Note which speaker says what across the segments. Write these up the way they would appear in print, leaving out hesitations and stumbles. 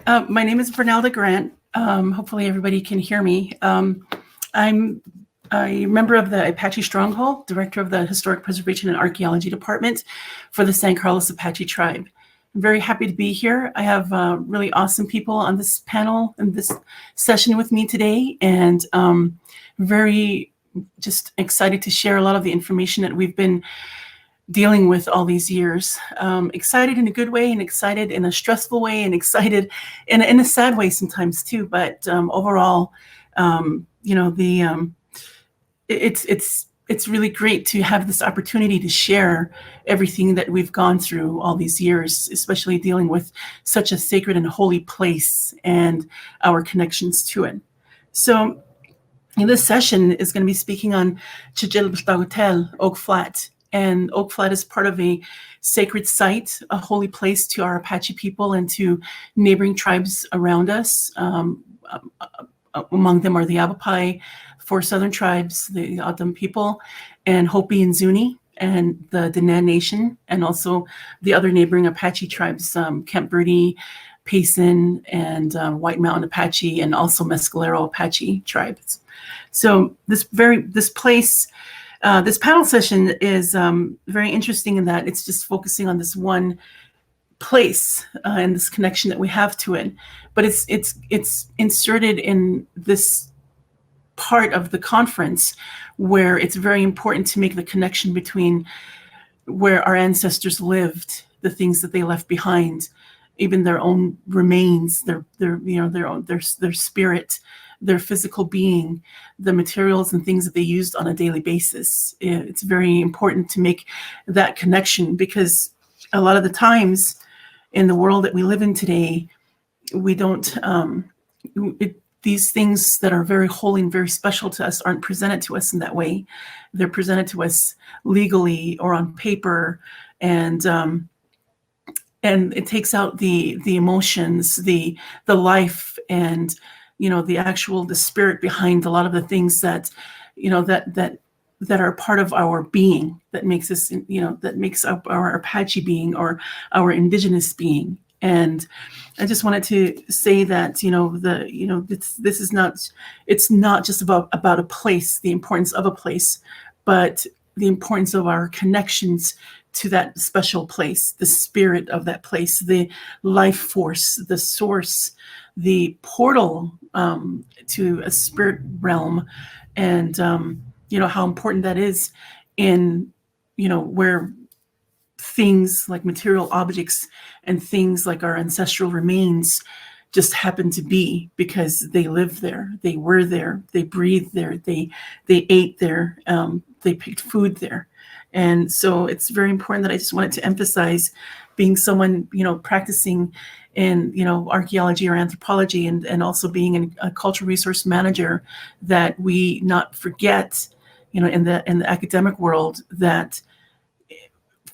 Speaker 1: My name is Vernelda Grant. Hopefully everybody can hear me. I'm a member of the Apache Stronghold, director of the Historic Preservation and Archaeology Department for the San Carlos Apache Tribe. I'm very happy to be here. I have really awesome people on this panel and this session with me today, and very just excited to share a lot of the information that we've been dealing with all these years. Excited in a good way, and excited in a stressful way, and excited in a sad way sometimes too. But overall, it's really great to have this opportunity to share everything that we've gone through all these years, especially dealing with such a sacred and holy place and our connections to it. So this session is going to be speaking on Chi'chil Biłdagoteel, Oak Flat. And Oak Flat is part of a sacred site, a holy place to our Apache people and to neighboring tribes around us. Among them are the Apache, 4 southern tribes, the O'odham people, and Hopi and Zuni, and the Diné Nation, and also the other neighboring Apache tribes, Camp Verde, Payson, and White Mountain Apache, and also Mescalero Apache tribes. So this panel session is very interesting in that it's just focusing on this one place and this connection that we have to it, but it's inserted in this part of the conference where it's very important to make the connection between where our ancestors lived, the things that they left behind, even their own remains, their spirit, their physical being, the materials and things that they used on a daily basis. It's very important to make that connection, because a lot of the times in the world that we live in today, we don't, these things that are very holy and very special to us aren't presented to us in that way. They're presented to us legally or on paper, and it takes out the emotions, the life, and the spirit behind a lot of the things that that are part of our being, that makes us, that makes up our Apache being or our indigenous being. And I just wanted to say that this is not, it's not just about a place, the importance of a place, but the importance of our connections to that special place, the spirit of that place, the life force, the source, the portal to a spirit realm, and how important that is in where things like material objects and things like our ancestral remains just happen to be, because they lived there, they were there, they breathed there, they ate there, they picked food there. And so it's very important that I just wanted to emphasize, being someone, practicing in, archaeology or anthropology, and also being a cultural resource manager, that we not forget, in the academic world, that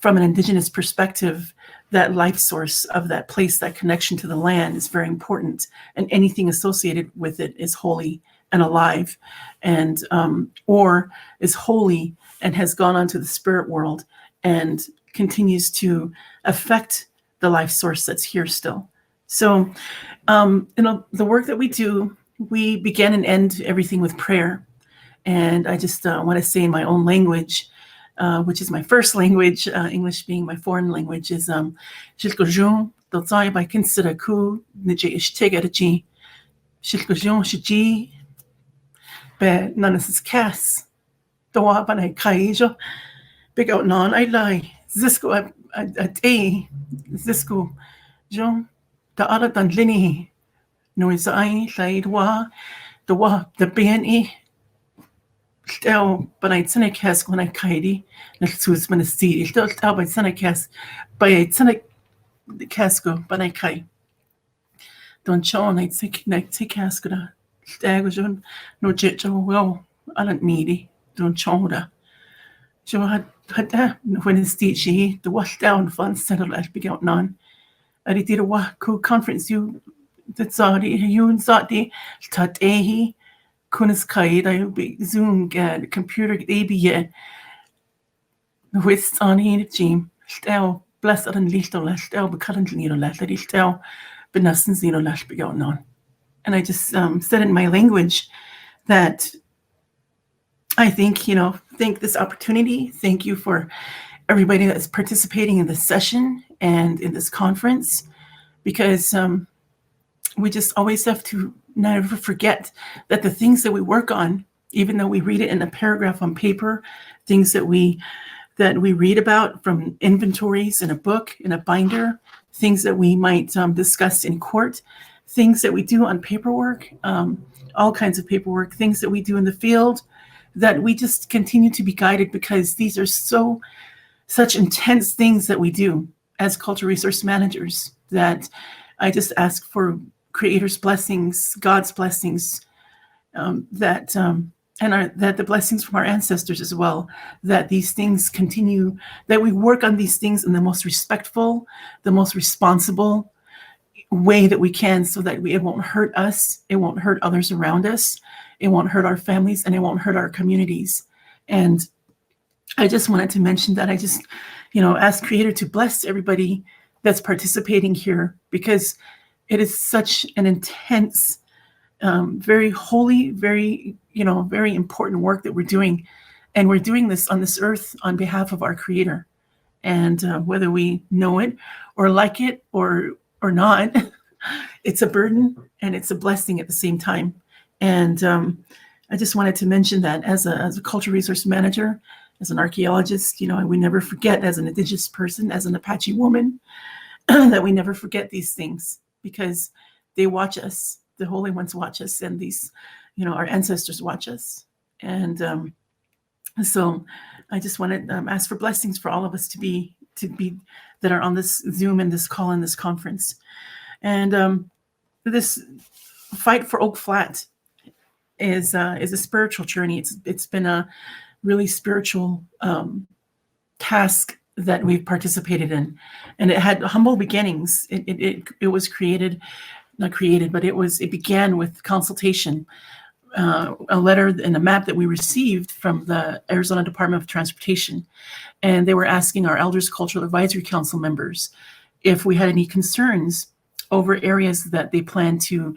Speaker 1: from an indigenous perspective, that life source of that place, that connection to the land, is very important, and anything associated with it is holy and alive, and or is holy and has gone on to the spirit world and continues to affect the life source that's here still. So, the work that we do, we begin and end everything with prayer. And I just want to say in my own language, which is my first language, English being my foreign language, is Shilkojun, Dotsai by Kinsida Ku, Nije Ishtegaraji, Shilkojun Shiji, Be Nanas Cass, Doa Banai Kaijo, Big Out Non, I lie, Zisco a day, Zisco, Jon, the other than Linny, Noisai, Laidwa, the BNE. Still, but I cynic has when I kaidi, next to his ministry, still by cynic has by a cynic casco, but I kai. Don't show night sick casco. Stagger, no jet, well, I don't needy, don't show that. Joe had that when his teaching, the wash down fun settled as big out none. I did a cool conference, you that's already you and Zati, Tat Ahi. Kunis kaid, I be Zoom gad computer ABA with on in Jim. Stel blessed and little less stel be currently less that is stel And I just said in my language that I think, thank this opportunity. Thank you for everybody that's participating in this session and in this conference, because we just always have to never forget that the things that we work on, even though we read it in a paragraph on paper, things that we read about from inventories in a book, in a binder, things that we might discuss in court, things that we do on paperwork, all kinds of paperwork, things that we do in the field, that we just continue to be guided, because these are such intense things that we do as cultural resource managers, that I just ask for Creator's blessings, God's blessings, that the blessings from our ancestors as well, that these things continue, that we work on these things in the most respectful, the most responsible way that we can, so that it won't hurt us, it won't hurt others around us, it won't hurt our families, and it won't hurt our communities. And I just wanted to mention that. I just, ask Creator to bless everybody that's participating here, because it is such an intense, very holy, very, very important work that we're doing. And we're doing this on this earth on behalf of our Creator. And whether we know it or like it or not, it's a burden and it's a blessing at the same time. And I just wanted to mention that as a cultural resource manager, as an archaeologist, we never forget, as an Indigenous person, as an Apache woman, that we never forget these things, because they watch us. The Holy Ones watch us, and these, our ancestors watch us. And so I just want to ask for blessings for all of us to be that are on this Zoom and this call and this conference. And this fight for Oak Flat is a spiritual journey. It's been a really spiritual task that we've participated in, and it had humble beginnings. It was not created, but it began with consultation, a letter and a map that we received from the Arizona Department of Transportation, and they were asking our Elders Cultural Advisory Council members if we had any concerns over areas that they plan to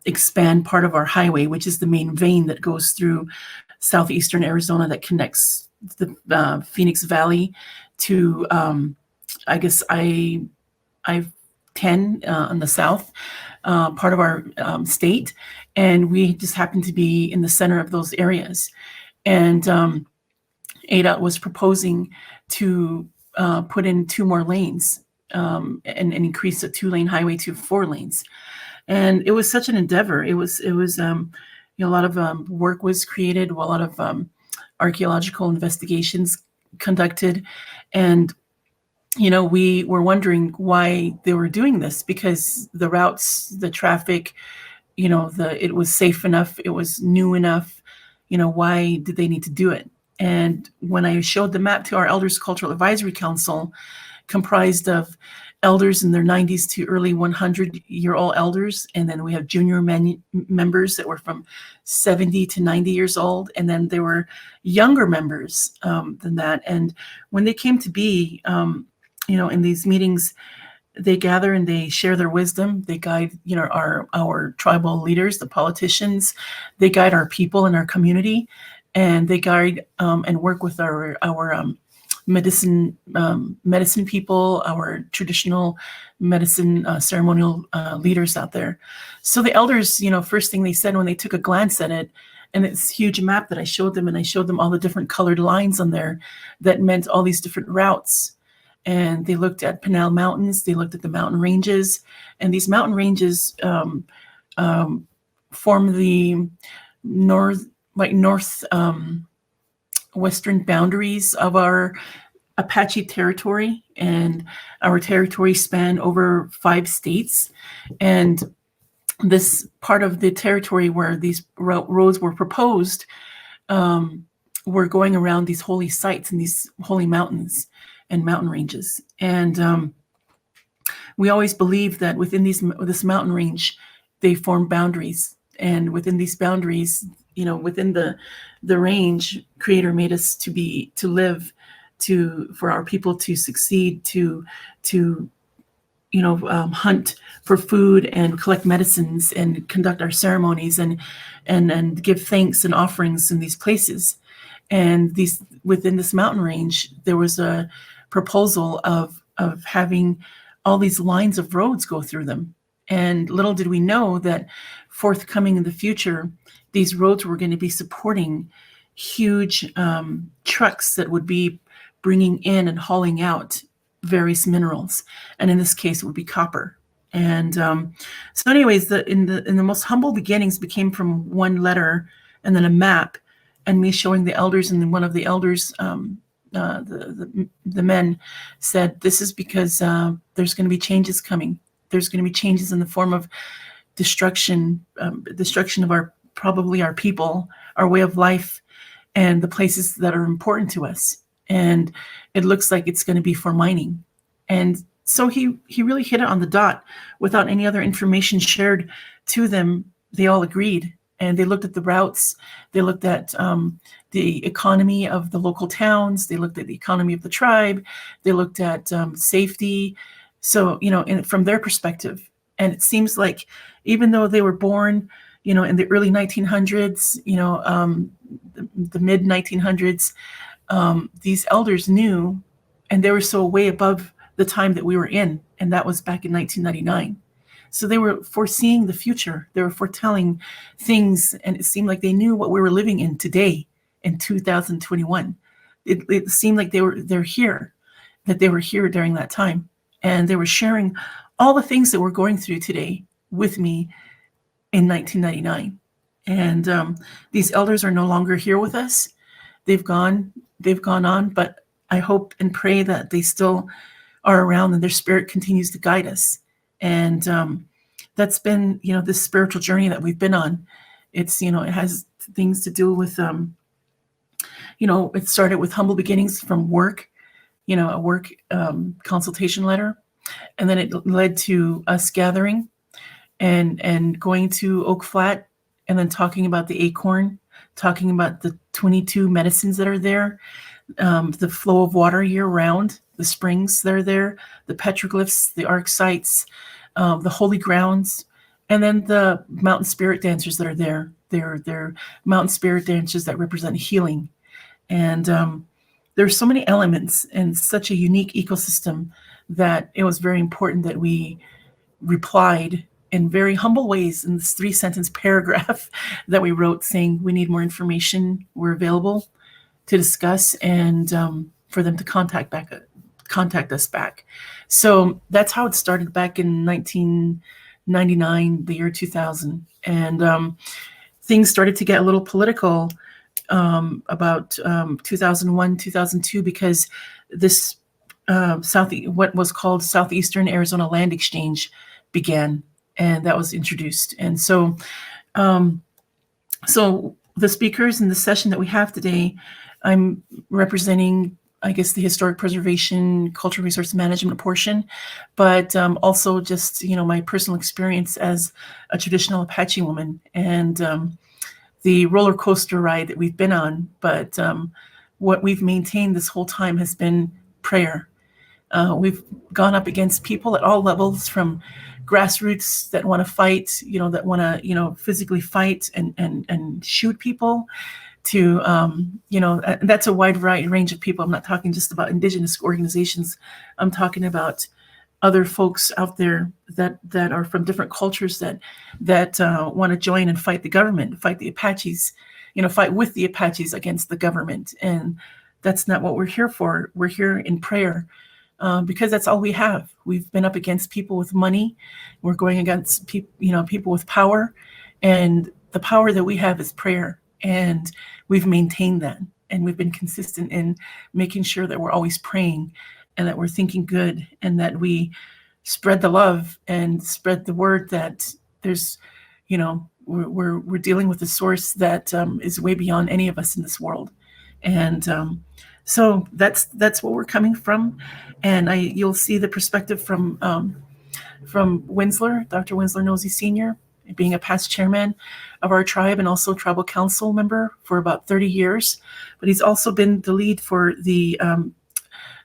Speaker 1: expand part of our highway, which is the main vein that goes through southeastern Arizona that connects the Phoenix Valley to, I-10 on the south part of our state. And we just happen to be in the center of those areas. And ADOT was proposing to put in 2 more lanes and increase a 2-lane highway to 4 lanes. And it was such an endeavor. It was a lot of work was created, a lot of archaeological investigations conducted. And, we were wondering why they were doing this, because the routes, the traffic, it was safe enough, it was new enough, why did they need to do it? And when I showed the map to our Elders Cultural Advisory Council, comprised of elders in their 90s to early 100-year-old elders, and then we have junior members that were from 70 to 90 years old, and then there were younger members than that. And when they came to be, in these meetings, they gather and they share their wisdom. They guide, our tribal leaders, the politicians. They guide our people in our community, and they guide and work with our medicine people, our traditional medicine ceremonial leaders out there. So the elders, first thing they said when they took a glance at it, and it's a huge map that I showed them, and I showed them all the different colored lines on there that meant all these different routes. And they looked at Pinal Mountains, they looked at the mountain ranges, and these mountain ranges form the north western boundaries of our Apache territory, and our territory span over 5 states. And this part of the territory where these roads were proposed were going around these holy sites and these holy mountains and mountain ranges. And we always believe that within this mountain range, they form boundaries. And within these boundaries, within the range, Creator made us to live, for our people to succeed, to hunt for food and collect medicines and conduct our ceremonies and give thanks and offerings in these places. And these within this mountain range, there was a proposal of having all these lines of roads go through them. And little did we know that forthcoming in the future, these roads were going to be supporting huge trucks that would be bringing in and hauling out various minerals, and in this case, it would be copper. And so, anyways, in the most humble beginnings became from one letter and then a map, and me showing the elders, and then one of the elders, the men, said, "This is because there's going to be changes coming. There's going to be changes in the form of destruction of our people, our way of life, and the places that are important to us. And it looks like it's going to be for mining." And so he really hit it on the dot without any other information shared to them. They all agreed, and they looked at the routes. They looked at the economy of the local towns. They looked at the economy of the tribe. They looked at safety. So, from their perspective, and it seems like even though they were born, in the early 1900s, the mid 1900s, these elders knew, and they were so way above the time that we were in, and that was back in 1999. So they were foreseeing the future. They were foretelling things, and it seemed like they knew what we were living in today in 2021. It seemed like they were here during that time, and they were sharing all the things that we're going through today with me in 1999. And these elders are no longer here with us. They've gone on, but I hope and pray that they still are around and their spirit continues to guide us. And that's been, this spiritual journey that we've been on. It's, it has things to do with, it started with humble beginnings from work, a work consultation letter. And then it led to us gathering and going to Oak Flat, and then talking about the acorn, talking about the 22 medicines that are there, the flow of water year round, the springs that are there, the petroglyphs, the arc sites, the holy grounds, and then the mountain spirit dancers that are there. They're mountain spirit dancers that represent healing. And there's so many elements and such a unique ecosystem that it was very important that we replied in very humble ways in this 3-sentence paragraph that we wrote saying we need more information. We're available to discuss, and for them to contact us back. So that's how it started back in 1999, the year 2000. And things started to get a little political about 2001, 2002, because this what was called Southeastern Arizona Land Exchange began, and that was introduced. And so so the speakers in the session that we have today, I'm representing, I guess, the historic preservation, cultural resource management portion, but also just, my personal experience as a traditional Apache woman, and the roller coaster ride that we've been on. But what we've maintained this whole time has been prayer. We've gone up against people at all levels, from grassroots that want to fight, that want to, physically fight and shoot people, to, that's a wide range of people. I'm not talking just about indigenous organizations. I'm talking about other folks out there that are from different cultures that want to join and fight the government, fight the Apaches, fight with the Apaches against the government. And that's not what we're here for. We're here in prayer, because that's all we have. We've been up against people with money. We're going against people with power, and the power that we have is prayer. And we've maintained that, and we've been consistent in making sure that we're always praying, and that we're thinking good, and that we spread the love and spread the word that there's, we're dealing with a source that is way beyond any of us in this world. And so that's what we're coming from. And you'll see the perspective from Wendsler, Dr. Wendsler Nosie Sr., being a past chairman of our tribe and also tribal council member for about 30 years. But he's also been the lead for the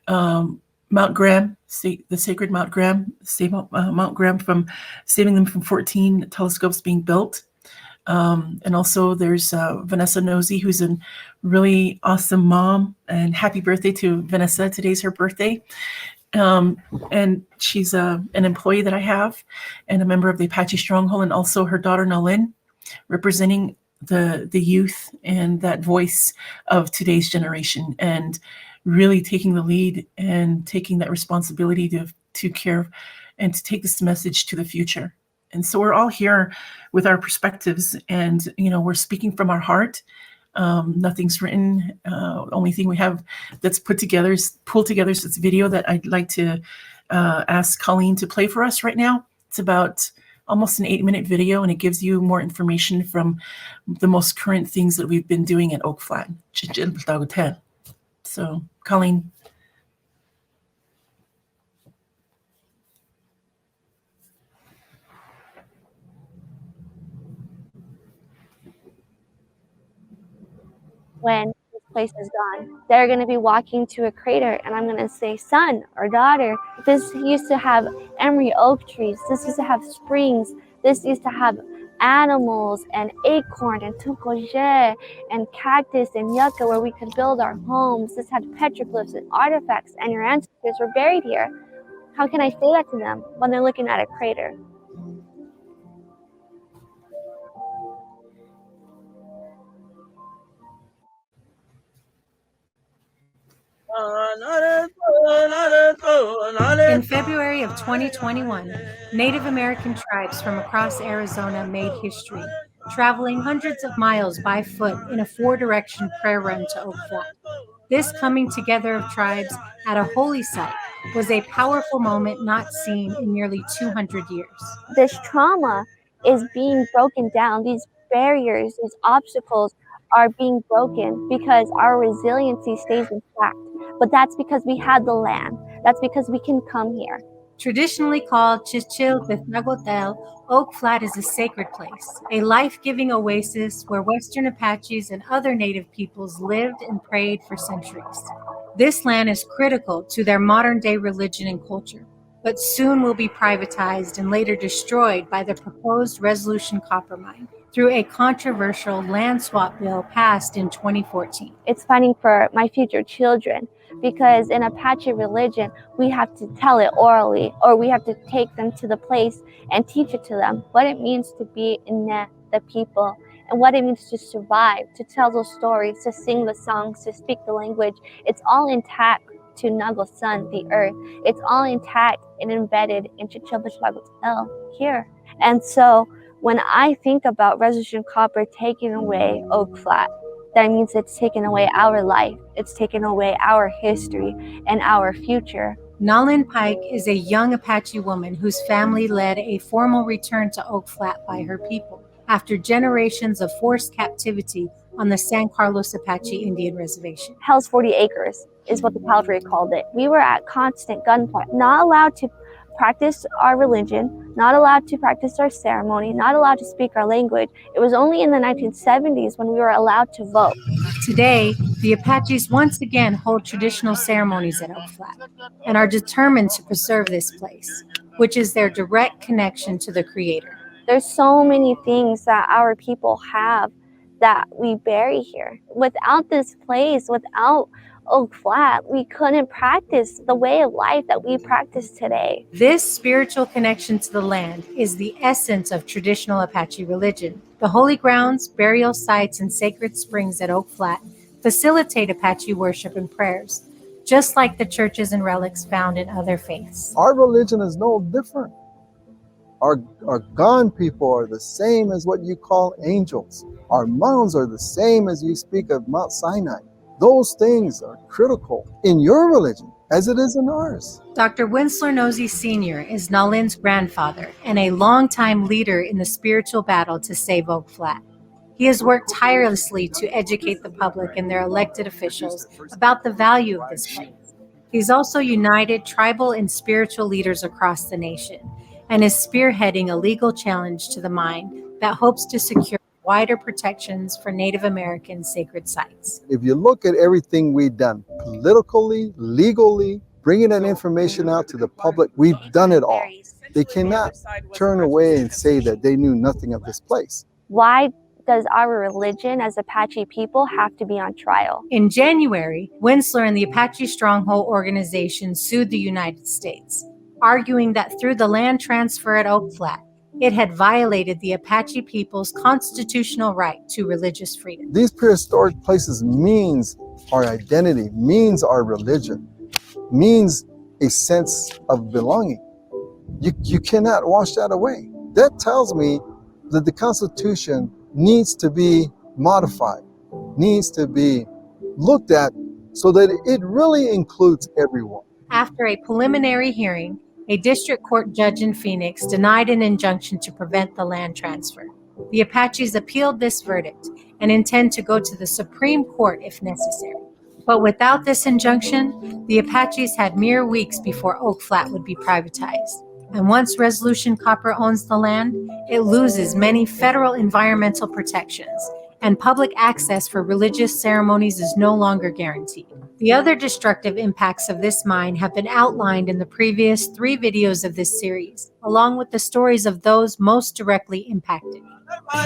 Speaker 1: Mount Graham the sacred Mount Graham, Mount Graham, from saving them from 14 telescopes being built. And also there's Vanessa Nosie, who's a really awesome mom, and happy birthday to Vanessa. Today's her birthday. And she's an employee that I have and a member of the Apache Stronghold, and also her daughter Naelyn, representing the youth and that voice of today's generation, and really taking the lead and taking that responsibility to care and to take this message to the future. And so we're all here with our perspectives, and we're speaking from our heart. Nothing's written. Only thing we have that's pulled together is this video that I'd like to ask Colleen to play for us right now. It's about almost an 8-minute video, and it gives you more information from the most current things that we've been doing at Oak Flat, Chi'chil Biłdagoteel. So, Colleen.
Speaker 2: When this place is gone, they're going to be walking to a crater, and I'm going to say, son or daughter, this used to have emery oak trees, this used to have springs, this used to have animals and acorn and tucoge and cactus and yucca where we could build our homes. This had petroglyphs and artifacts, and your ancestors were buried here. How can I say that to them when they're looking at a crater?
Speaker 3: In February of 2021, Native American tribes from across Arizona made history, traveling hundreds of miles by foot in a 4-direction prayer run to Oak Flat. This coming together of tribes at a holy site was a powerful moment not seen in nearly 200 years.
Speaker 2: This trauma is being broken down. These barriers, these obstacles are being broken because our resiliency stays intact. But that's because we had the land. That's because we can come here.
Speaker 3: Traditionally called Chi'chil Biłdagoteel, Oak Flat is a sacred place, a life-giving oasis where Western Apaches and other Native peoples lived and prayed for centuries. This land is critical to their modern-day religion and culture, but soon will be privatized and later destroyed by the proposed Resolution copper mine through a controversial land swap bill passed in 2014.
Speaker 2: It's fighting for my future children, because in Apache religion, we have to tell it orally, or we have to take them to the place and teach it to them, what it means to be in the people, and what it means to survive, to tell those stories, to sing the songs, to speak the language. It's all intact to Nago Sun, the earth. It's all intact and embedded in Chi'chil Biłdagoteel here. And so when I think about Resolution Copper taking away Oak Flat, that means it's taken away our life, it's taken away our history and our future.
Speaker 3: Naelyn Pike is a young Apache woman whose family led a formal return to Oak Flat by her people after generations of forced captivity on the San Carlos Apache Indian Reservation.
Speaker 2: Hell's 40 acres is what the Cavalry called it. We were at constant gunpoint, not allowed to practice our religion, not allowed to practice our ceremony, not allowed to speak our language. It was only in the 1970s when we were allowed to vote.
Speaker 3: Today, the Apaches once again hold traditional ceremonies at Oak Flat and are determined to preserve this place, which is their direct connection to the Creator.
Speaker 2: There's so many things that our people have that we bury here. Without this place, without Oak Flat, we couldn't practice the way of life that we practice today.
Speaker 3: This spiritual connection to the land is the essence of traditional Apache religion. The holy grounds, burial sites, and sacred springs at Oak Flat facilitate Apache worship and prayers, just like the churches and relics found in other faiths.
Speaker 4: Our religion is no different. Our gone people are the same as what you call angels. Our mounds are the same as you speak of Mount Sinai. Those things are critical in your religion as it is in ours.
Speaker 3: Dr. Wendsler Nosie Sr. is Naelyn's grandfather and a longtime leader in the spiritual battle to save Oak Flat. He has worked tirelessly to educate the public and their elected officials about the value of this place. He's also united tribal and spiritual leaders across the nation and is spearheading a legal challenge to the mine that hopes to secure wider protections for Native American sacred sites.
Speaker 4: If you look at everything we've done politically, legally, bringing that information out to the public. We've done it all. They cannot turn away and say that they knew nothing of this place.
Speaker 2: Why does our religion as Apache people have to be on trial?
Speaker 3: In January, Wendsler and the Apache Stronghold organization sued the United States, arguing that through the land transfer at Oak Flat, it had violated the Apache people's constitutional right to religious freedom.
Speaker 4: These prehistoric places means our identity, means our religion, means a sense of belonging. You cannot wash that away. That tells me that the Constitution needs to be modified, needs to be looked at so that it really includes everyone.
Speaker 3: After a preliminary hearing, a district court judge in Phoenix denied an injunction to prevent the land transfer. The Apaches appealed this verdict and intend to go to the Supreme Court if necessary. But without this injunction, the Apaches had mere weeks before Oak Flat would be privatized. And once Resolution Copper owns the land, it loses many federal environmental protections, and public access for religious ceremonies is no longer guaranteed. The other destructive impacts of this mine have been outlined in the previous 3 videos of this series, along with the stories of those most directly impacted.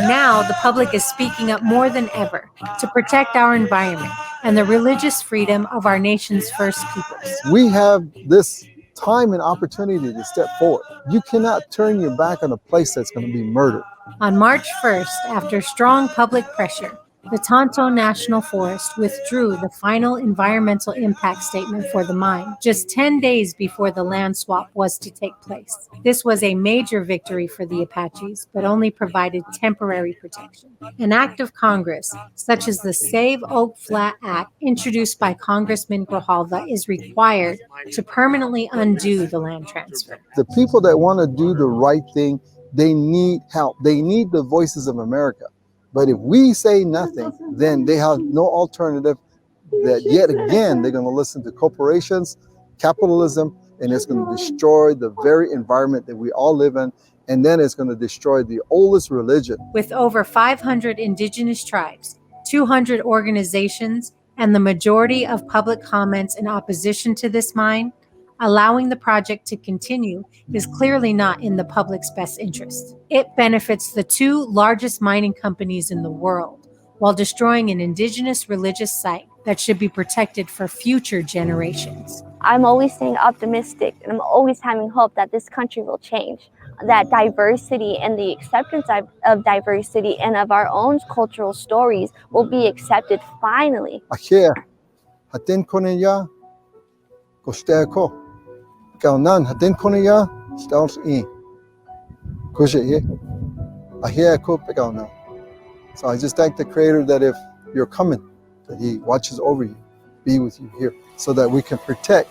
Speaker 3: Now, the public is speaking up more than ever to protect our environment and the religious freedom of our nation's first peoples.
Speaker 4: We have this time and opportunity to step forward. You cannot turn your back on a place that's going to be murdered.
Speaker 3: On March 1st, after strong public pressure, the Tonto National Forest withdrew the final environmental impact statement for the mine just 10 days before the land swap was to take place. This was a major victory for the Apaches, but only provided temporary protection. An act of Congress, such as the Save Oak Flat Act, introduced by Congressman Grijalva, is required to permanently undo the land transfer.
Speaker 4: The people that want to do the right thing, they need help. They need the voices of America. But if we say nothing, then they have no alternative. That yet again, they're going to listen to corporations, capitalism, and it's going to destroy the very environment that we all live in. And then it's going to destroy the oldest religion.
Speaker 3: With over 500 indigenous tribes, 200 organizations, and the majority of public comments in opposition to this mine, allowing the project to continue is clearly not in the public's best interest. It benefits the 2 largest mining companies in the world, while destroying an indigenous religious site that should be protected for future generations.
Speaker 2: I'm always staying optimistic, and I'm always having hope that this country will change, that diversity and the acceptance of diversity and of our own cultural stories will be accepted finally.
Speaker 4: Ahia, hatin konenya, kosteko. Kaunan hatin konenya, stals in. Kushe ye. Ahia ko pekaunan. So I just thank the Creator that if you're coming, that He watches over you, be with you here, so that we can protect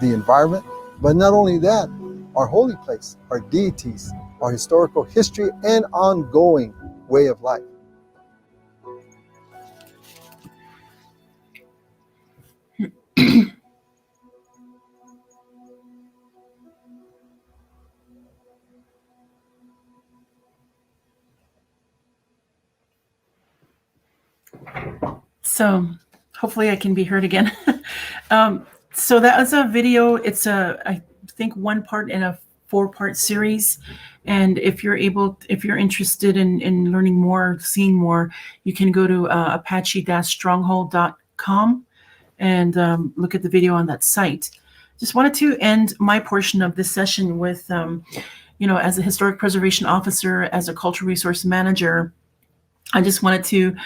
Speaker 4: the environment. But not only that, our holy place, our deities, our historical history, and ongoing way of life.
Speaker 1: So hopefully I can be heard again. So that was a video. It's I think 1 part in a 4-part series. And if you're interested in learning more, seeing more, you can go to apache-stronghold.com and look at the video on that site. Just wanted to end my portion of this session with, as a historic preservation officer, as a cultural resource manager, I just wanted to,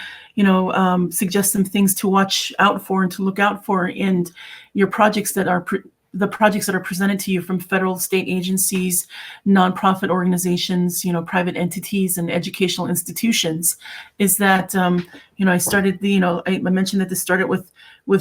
Speaker 1: suggest some things to watch out for and to look out for in your projects that are the projects that are presented to you from federal, state agencies, nonprofit organizations, private entities, and educational institutions. Is that I started I mentioned that this started with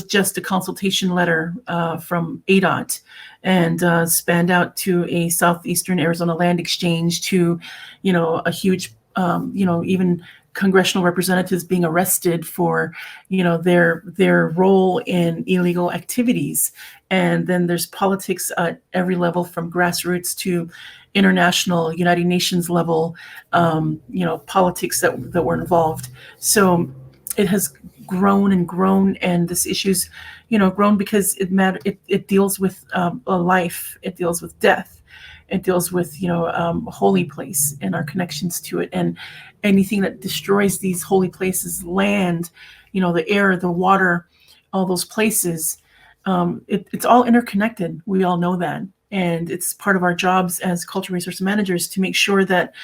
Speaker 1: just a consultation letter from ADOT, and spanned out to a Southeastern Arizona land exchange, to a huge even congressional representatives being arrested for their role in illegal activities. And then there's politics at every level, from grassroots to international United Nations level, politics that were involved. So it has grown and grown, and this issue's grown because it deals with a life, it deals with death, it deals with a holy place and our connections to it, and anything that destroys these holy places, land, the air, the water, all those places, it's all interconnected. We all know that, and it's part of our jobs as cultural resource managers to make sure that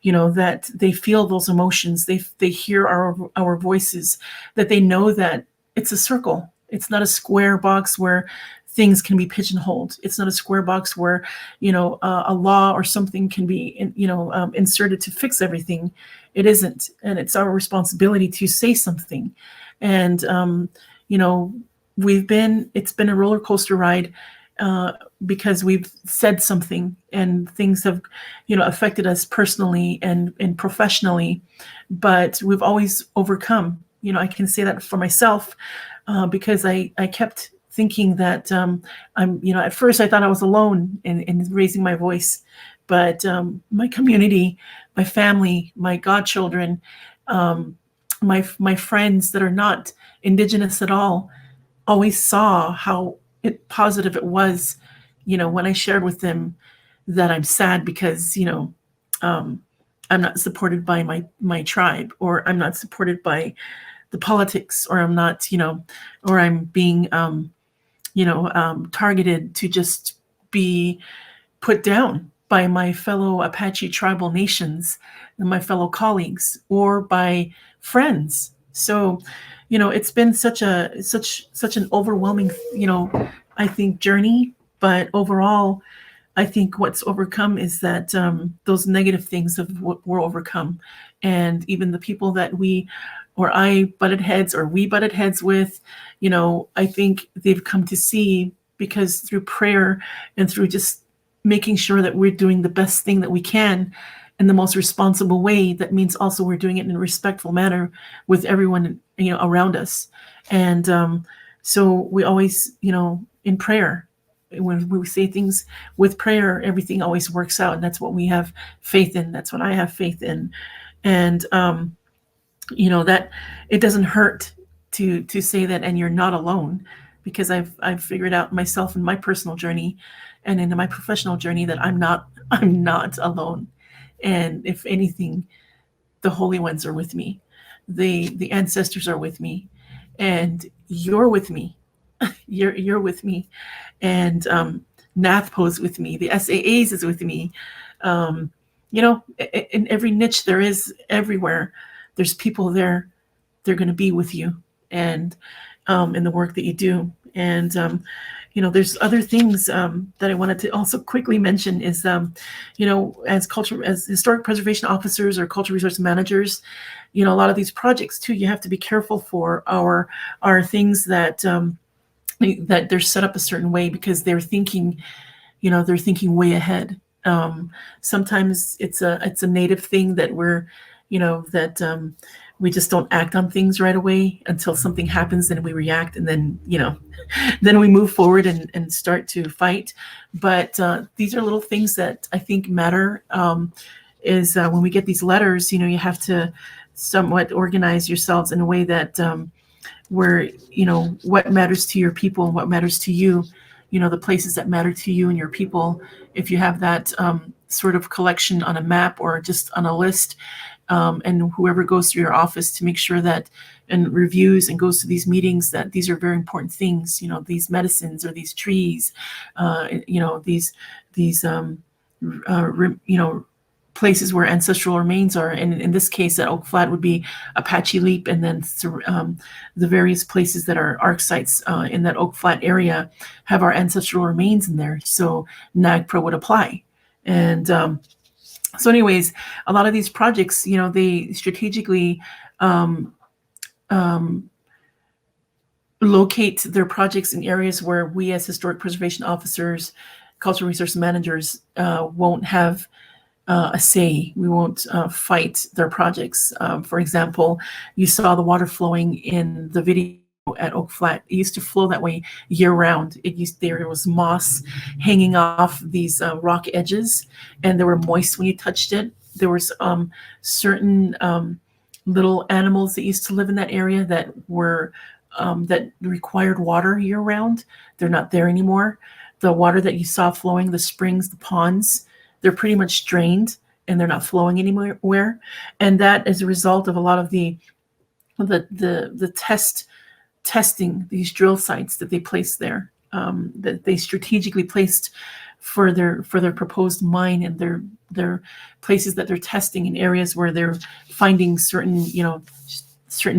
Speaker 1: that they feel those emotions, they hear our voices, that they know that it's a circle. It's not a square box where things can be pigeonholed. It's not a square box where a law or something can be inserted to fix everything. It isn't, and it's our responsibility to say something. And it's been a roller coaster ride, because we've said something and things have affected us personally and professionally, but we've always overcome. I can say that for myself, because I kept thinking that I'm at first I thought I was alone in raising my voice, but my community, my family, my godchildren, my friends that are not Indigenous at all, always saw how positive it was, when I shared with them that I'm sad because, I'm not supported by my tribe, or I'm not supported by the politics, or I'm not, or I'm being, targeted to just be put down by my fellow Apache tribal nations and my fellow colleagues, or by friends. So, it's been such an overwhelming, I think, journey. But overall, I think what's overcome is that those negative things were overcome, and even the people that I butted heads, or we butted heads with, I think they've come to see, because through prayer and through just making sure that we're doing the best thing that we can in the most responsible way. That means also we're doing it in a respectful manner with everyone, around us. And so we always, in prayer, when we say things with prayer, everything always works out. And that's what we have faith in. That's what I have faith in. And, that it doesn't hurt to say that, and you're not alone, because I've figured out myself in my personal journey and in my professional journey that I'm not alone. And if anything, the holy ones are with me. The ancestors are with me, and you're with me. You're with me. And NATHPO is with me. The SAAs is with me. In every niche there is, everywhere, there's people there. They're going to be with you, and in the work that you do. And there's other things that I wanted to also quickly mention is, as historic preservation officers or cultural resource managers, a lot of these projects too, you have to be careful for our things that that they're set up a certain way, because they're thinking way ahead. Sometimes it's a native thing that we just don't act on things right away until something happens, and we react, and then then we move forward and start to fight. But these are little things that I think matter. Is when we get these letters, you have to somewhat organize yourselves in a way that where what matters to your people and what matters to you, the places that matter to you and your people. If you have that sort of collection on a map or just on a list, and whoever goes through your office to make sure that, and reviews and goes to these meetings, that these are very important things, these medicines or these trees, these places where ancestral remains are. And in this case, at Oak Flat would be Apache Leap, and then the various places that are ARC sites in that Oak Flat area have our ancestral remains in there. So NAGPRA would apply. And so anyways, a lot of these projects, they strategically locate their projects in areas where we as historic preservation officers, cultural resource managers, won't have a say. We won't fight their projects. For example, you saw the water flowing in the video at Oak Flat. It used to flow that way year round. There was moss hanging off these rock edges, and they were moist when you touched it. There was certain little animals that used to live in that area that were that required water year round, they're not there anymore. The water that you saw flowing, the springs, the ponds, they're pretty much drained and they're not flowing anywhere. And that is a result of a lot of the testing, these drill sites that they placed there, that they strategically placed for their proposed mine, and their places that they're testing in areas where they're finding certain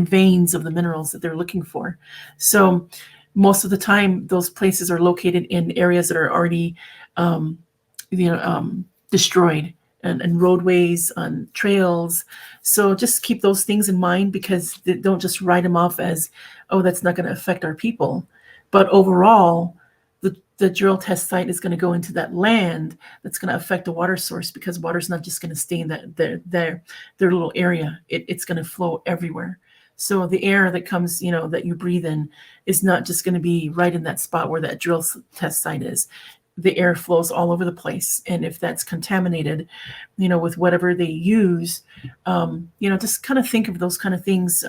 Speaker 1: veins of the minerals that they're looking for. So most of the time, those places are located in areas that are already destroyed, and roadways, on trails. So just keep those things in mind, because they don't just write them off as, oh, that's not going to affect our people. But overall, the drill test site is going to go into that land that's going to affect the water source, because water's not just going to stay in their little area. It's going to flow everywhere. So the air that comes, that you breathe in, is not just going to be right in that spot where that drill test site is. The air flows all over the place. And if that's contaminated, with whatever they use, just kind of think of those kind of things,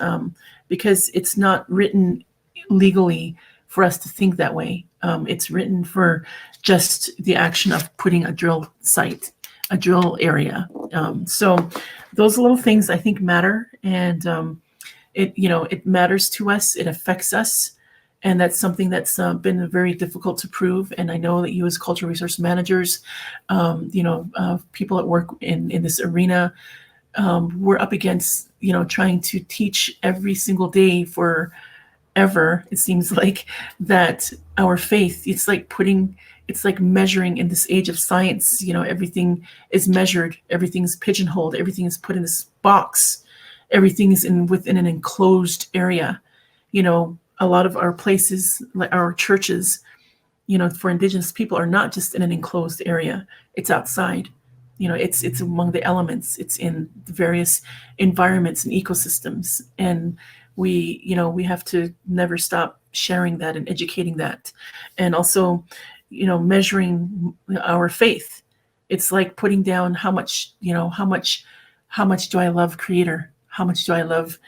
Speaker 1: because it's not written legally for us to think that way. It's written for just the action of putting a drill site, a drill area. So those little things I think matter, and it matters to us. It affects us. And that's something that's been very difficult to prove. And I know that you, as cultural resource managers, people that work in this arena, we're up against, trying to teach every single day forever. It seems like that our faith, it's like measuring in this age of science. Everything is measured, everything's pigeonholed, everything is put in this box, everything is within an enclosed area. A lot of our places, like our churches, for Indigenous people, are not just in an enclosed area. It's outside. It's among the elements. It's in the various environments and ecosystems. And we have to never stop sharing that and educating that. And also, measuring our faith. It's like putting down how much do I love Creator? How much do I love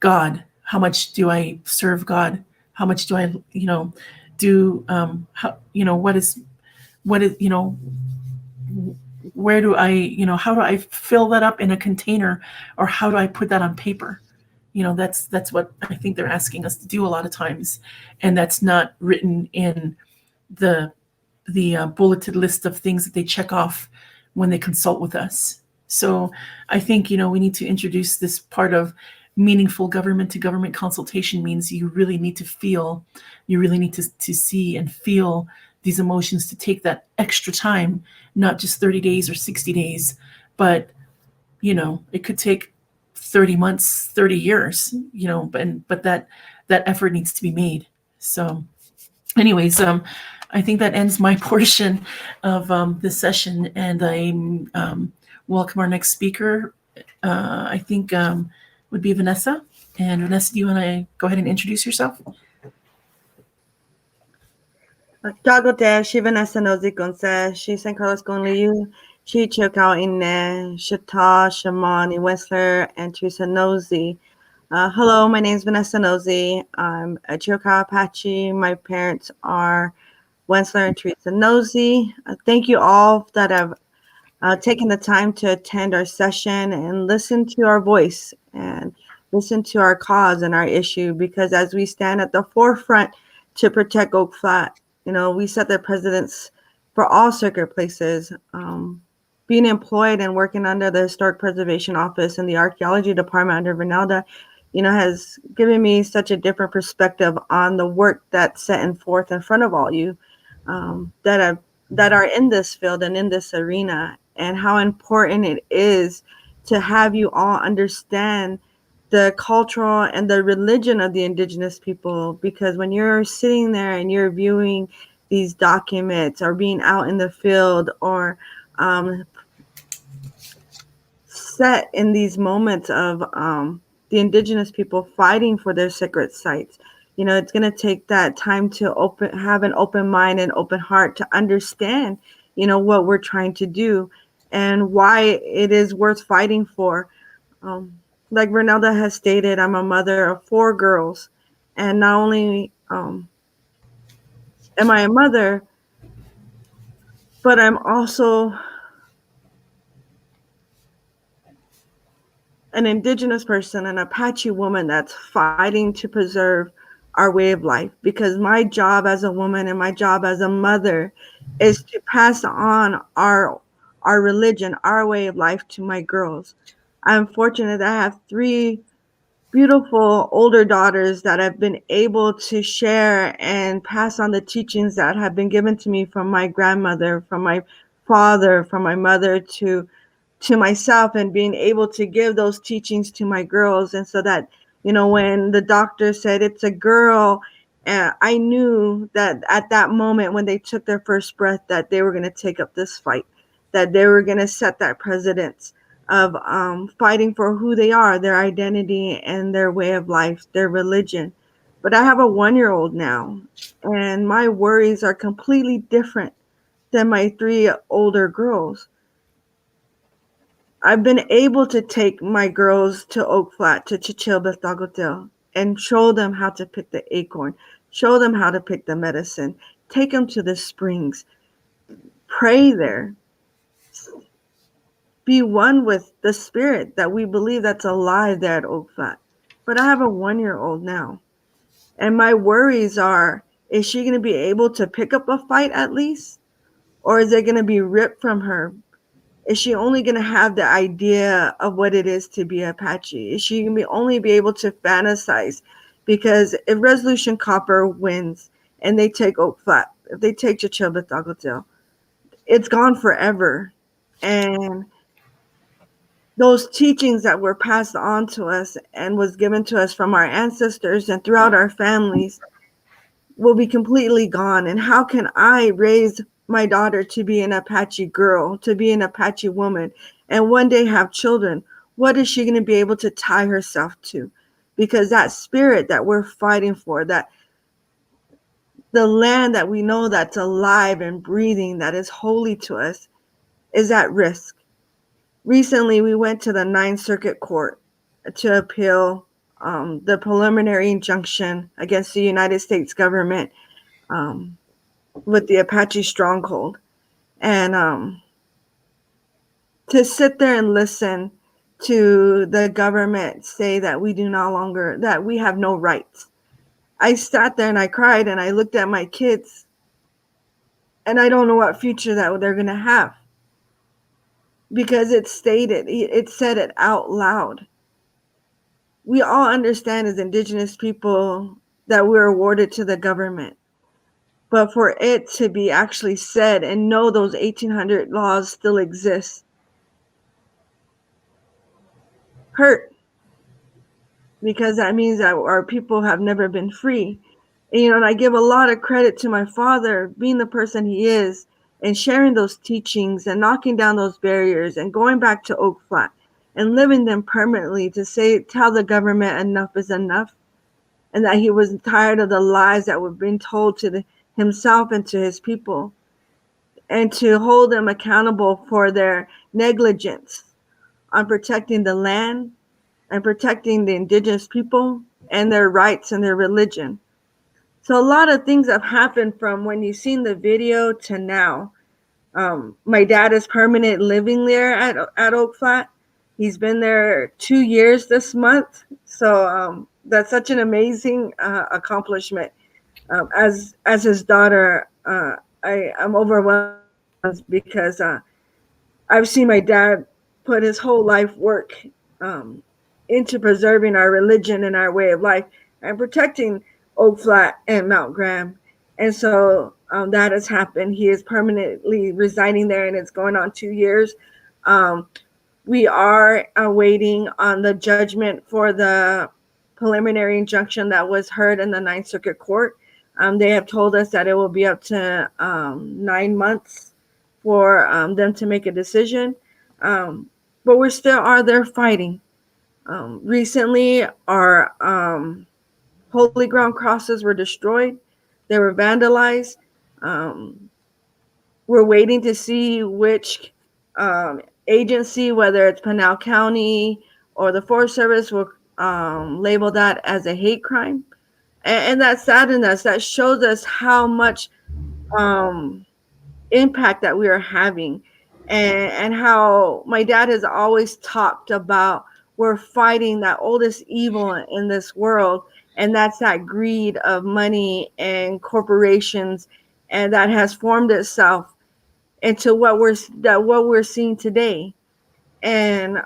Speaker 1: God? How much do I serve God? How much do I, do, where do I, how do I fill that up in a container, or how do I put that on paper? That's what I think they're asking us to do a lot of times. And that's not written in the bulleted list of things that they check off when they consult with us. So I think, we need to introduce this part of meaningful government to government consultation. Means you really need to feel, you really need to see and feel these emotions, to take that extra time, not just 30 days or 60 days, but, it could take 30 months, 30 years, but that effort needs to be made. So anyways, I think that ends my portion of this session, and I welcome our next speaker. I think would be Vanessa. And Vanessa, do you want to go ahead and introduce yourself?
Speaker 5: Biłdagoteel, she Vanessa Nosie Gonza, she San Carlos Gonliu, she Chi'chil Inne, Shata, Shamani, Wendsler, and Teresa Nosie. Hello, my name is Vanessa Nosie. I'm a Chi'chil Apache. My parents are Wendsler and Teresa Nosie. Thank you all that have taken the time to attend our session and listen to our voice and listen to our cause and our issue, because as we stand at the forefront to protect Oak Flat, we set the precedents for all sacred places. Being employed and working under the Historic Preservation Office and the Archaeology Department under Vernelda, has given me such a different perspective on the work that's set forth in front of all you that are in this field and in this arena, and how important it is to have you all understand the cultural and the religion of the Indigenous people. Because when you're sitting there and you're viewing these documents, or being out in the field, or set in these moments of the Indigenous people fighting for their sacred sites, it's going to take that time to have an open mind and open heart to understand, what we're trying to do and why it is worth fighting for. Like Vernelda has stated, I'm a mother of 4 girls, And not only am I a mother, but I'm also an indigenous person, an Apache woman that's fighting to preserve our way of life. Because my job as a woman and my job as a mother is to pass on our religion, our way of life to my girls. I'm fortunate that I have three beautiful older daughters that have been able to share and pass on the teachings that have been given to me from my grandmother, from my father, from my mother to myself, and being able to give those teachings to my girls. And so that, when the doctor said it's a girl, I knew that at that moment when they took their first breath that they were going to take up this fight, that they were going to set that precedence of fighting for who they are, their identity and their way of life, their religion. But I have a 1-year-old now, and my worries are completely different than my three older girls. I've been able to take my girls to Oak Flat, to Chi'chil Biłdagoteel, and show them how to pick the acorn, show them how to pick the medicine, take them to the springs, pray there, be one with the spirit that we believe that's alive there at Oak Flat. But I have a 1-year-old now, and my worries are, is she going to be able to pick up a fight at least? Or is it going to be ripped from her? Is she only going to have the idea of what it is to be Apache? Is she going to only be able to fantasize? Because if Resolution Copper wins and they take Oak Flat, if they take Chi'chil Biłdagoteel, it's gone forever. And those teachings that were passed on to us and was given to us from our ancestors and throughout our families will be completely gone. And how can I raise my daughter to be an Apache girl, to be an Apache woman, and one day have children? What is she going to be able to tie herself to? Because that spirit that we're fighting for, that the land that we know that's alive and breathing, that is holy to us, is at risk. Recently, we went to the Ninth Circuit Court to appeal the preliminary injunction against the United States government with the Apache Stronghold. And to sit there and listen to the government say that that we have no rights. I sat there and I cried and I looked at my kids, and I don't know what future that they're going to have, because it said it out loud. We all understand as Indigenous people that we're awarded to the government. But for it to be actually said and know those 1800 laws still exist hurt, because that means that our people have never been free. And I give a lot of credit to my father being the person he is and sharing those teachings and knocking down those barriers and going back to Oak Flat and living them permanently to tell the government enough is enough, and that he was tired of the lies that were being told to himself and to his people, and to hold them accountable for their negligence on protecting the land and protecting the Indigenous people and their rights and their religion. So a lot of things have happened from when you've seen the video to now. My dad is permanent living there at Oak Flat. He's been there 2 years this month. So that's such an amazing accomplishment. As his daughter, I'm overwhelmed because I've seen my dad put his whole life work into preserving our religion and our way of life and protecting Oak Flat and Mount Graham. And so that has happened. He is permanently residing there, and it's going on 2 years. We are waiting on the judgment for the preliminary injunction that was heard in the Ninth Circuit Court. They have told us that it will be up to 9 months for them to make a decision. But we still are there fighting. Recently, our holy ground crosses were destroyed. They were vandalized. We're waiting to see which agency, whether it's Pinal County or the Forest Service, will label that as a hate crime. and that saddens us. That shows us how much impact that we are having, and how my dad has always talked about we're fighting that oldest evil in this world, and that's that greed of money and corporations, and that has formed itself into what we're seeing today. And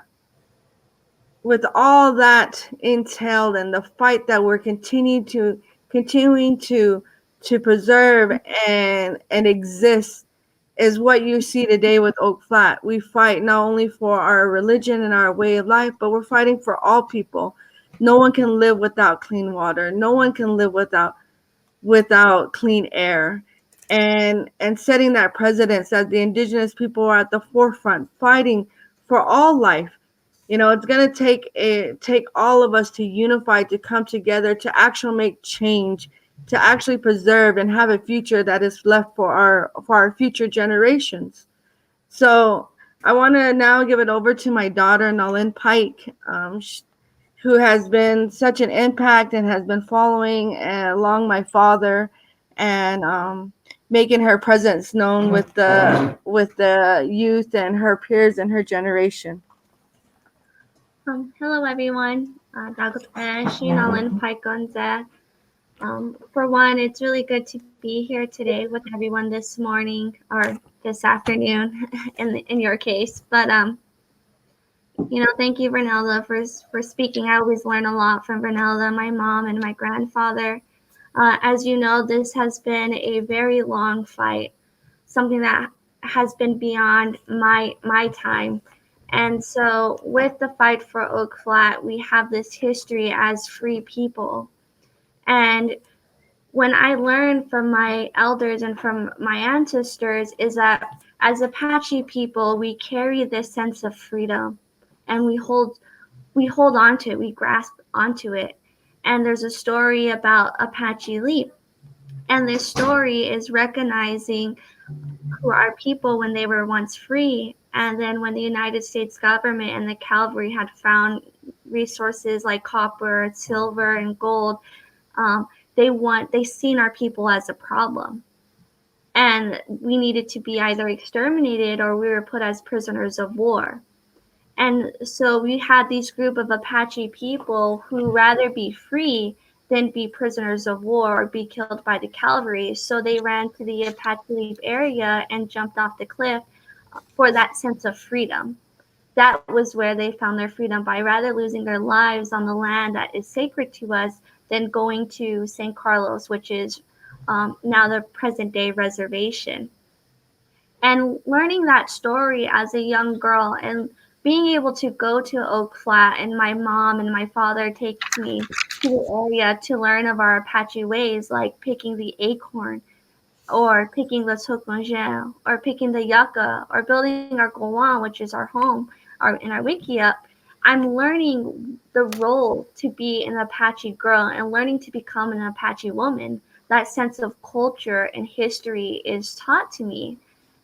Speaker 5: with all that entailed, and the fight that we're continuing to preserve and exist, is what you see today with Oak Flat. We fight not only for our religion and our way of life, but we're fighting for all people. No one can live without clean water. No one can live without clean air. And setting that precedence that the indigenous people are at the forefront fighting for all life. It's going to take all of us to unify, to come together, to actually make change, to actually preserve and have a future that is left for our future generations. So I want to now give it over to my daughter, Naelyn Pike, who has been such an impact and has been following along my father, and making her presence known with the youth and her peers and her generation.
Speaker 2: Hello everyone. Naelyn Pike. For one, it's really good to be here today with everyone this morning or this afternoon, in your case. But thank you, Vernelda, for speaking. I always learn a lot from Vernelda, my mom, and my grandfather. As you know, this has been a very long fight, something that has been beyond my time. And so with the fight for Oak Flat, we have this history as free people. And when I learned from my elders and from my ancestors is that as Apache people, we carry this sense of freedom, and we hold on to it, we grasp onto it. And there's a story about Apache Leap. And this story is recognizing who are people when they were once free. And then when the United States government and the cavalry had found resources like copper, silver, and gold, they seen our people as a problem. And we needed to be either exterminated or we were put as prisoners of war. And so we had these group of Apache people who rather be free than be prisoners of war or be killed by the cavalry. So they ran to the Apache Leap area and jumped off the cliff for that sense of freedom. That was where they found their freedom, by rather losing their lives on the land that is sacred to us than going to San Carlos, which is now the present day reservation. And learning that story as a young girl and being able to go to Oak Flat, and my mom and my father take me to the area to learn of our Apache ways, like picking the acorn or picking the sokonje or picking the yucca or building our gowan, which is our home, in our wickiup. I'm learning the role to be an Apache girl and learning to become an Apache woman. That sense of culture and history is taught to me.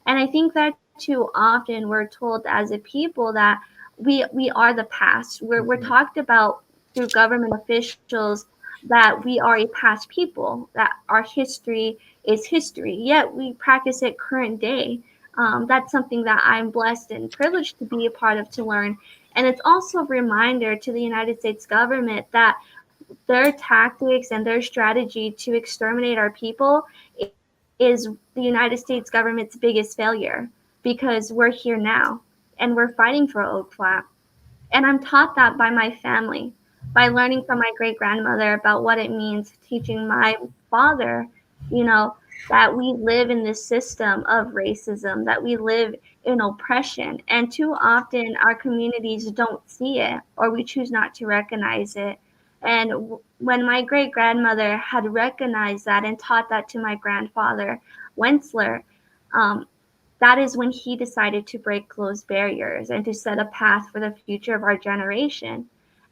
Speaker 2: And I think that too often we're told as a people that we are the past. We're talked about through government officials that we are a past people, that our history is history, yet we practice it current day. That's something that I'm blessed and privileged to be a part of, to learn. And it's also a reminder to the United States government that their tactics and their strategy to exterminate our people is the United States government's biggest failure, because we're here now and we're fighting for Oak Flat. And I'm taught that by my family, by learning from my great grandmother about what it means, teaching my father, that we live in this system of racism, that we live in oppression. And too often our communities don't see it, or we choose not to recognize it. And when my great grandmother had recognized that and taught that to my grandfather, Wendsler, that is when he decided to break those barriers and to set a path for the future of our generation.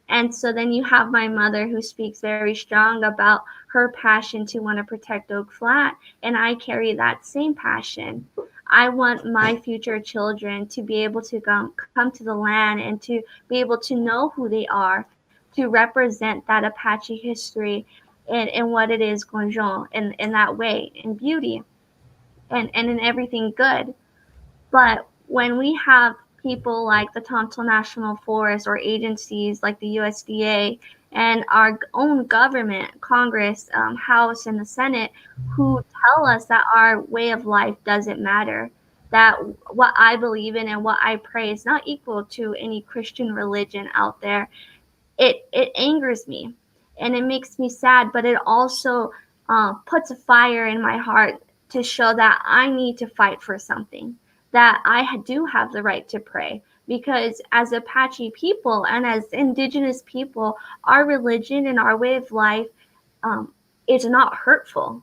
Speaker 2: And so then you have my mother, who speaks very strong about her passion to want to protect Oak Flat, and I carry that same passion. I want my future children to be able to come to the land and to be able to know who they are, to represent that Apache history, in what it is, Gonjon, in that way, in beauty and in everything good. But when we have people like the Tonto National Forest or agencies like the USDA and our own government, Congress, House, and the Senate, who tell us that our way of life doesn't matter, that what I believe in and what I pray is not equal to any Christian religion out there, it angers me and it makes me sad, but it also puts a fire in my heart to show that I need to fight for something, that I do have the right to pray. Because as Apache people and as indigenous people, our religion and our way of life is not hurtful.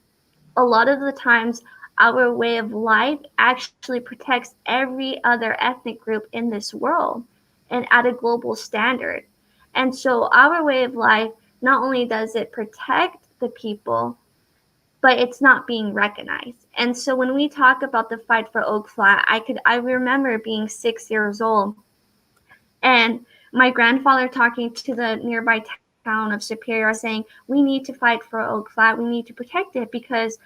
Speaker 2: A lot of the times, our way of life actually protects every other ethnic group in this world and at a global standard. And so, our way of life not only does it protect the people, but it's not being recognized. And so, when we talk about the fight for Oak Flat, I remember being 6 years old and my grandfather talking to the nearby town of Superior saying, we need to fight for Oak Flat, we need to protect it, because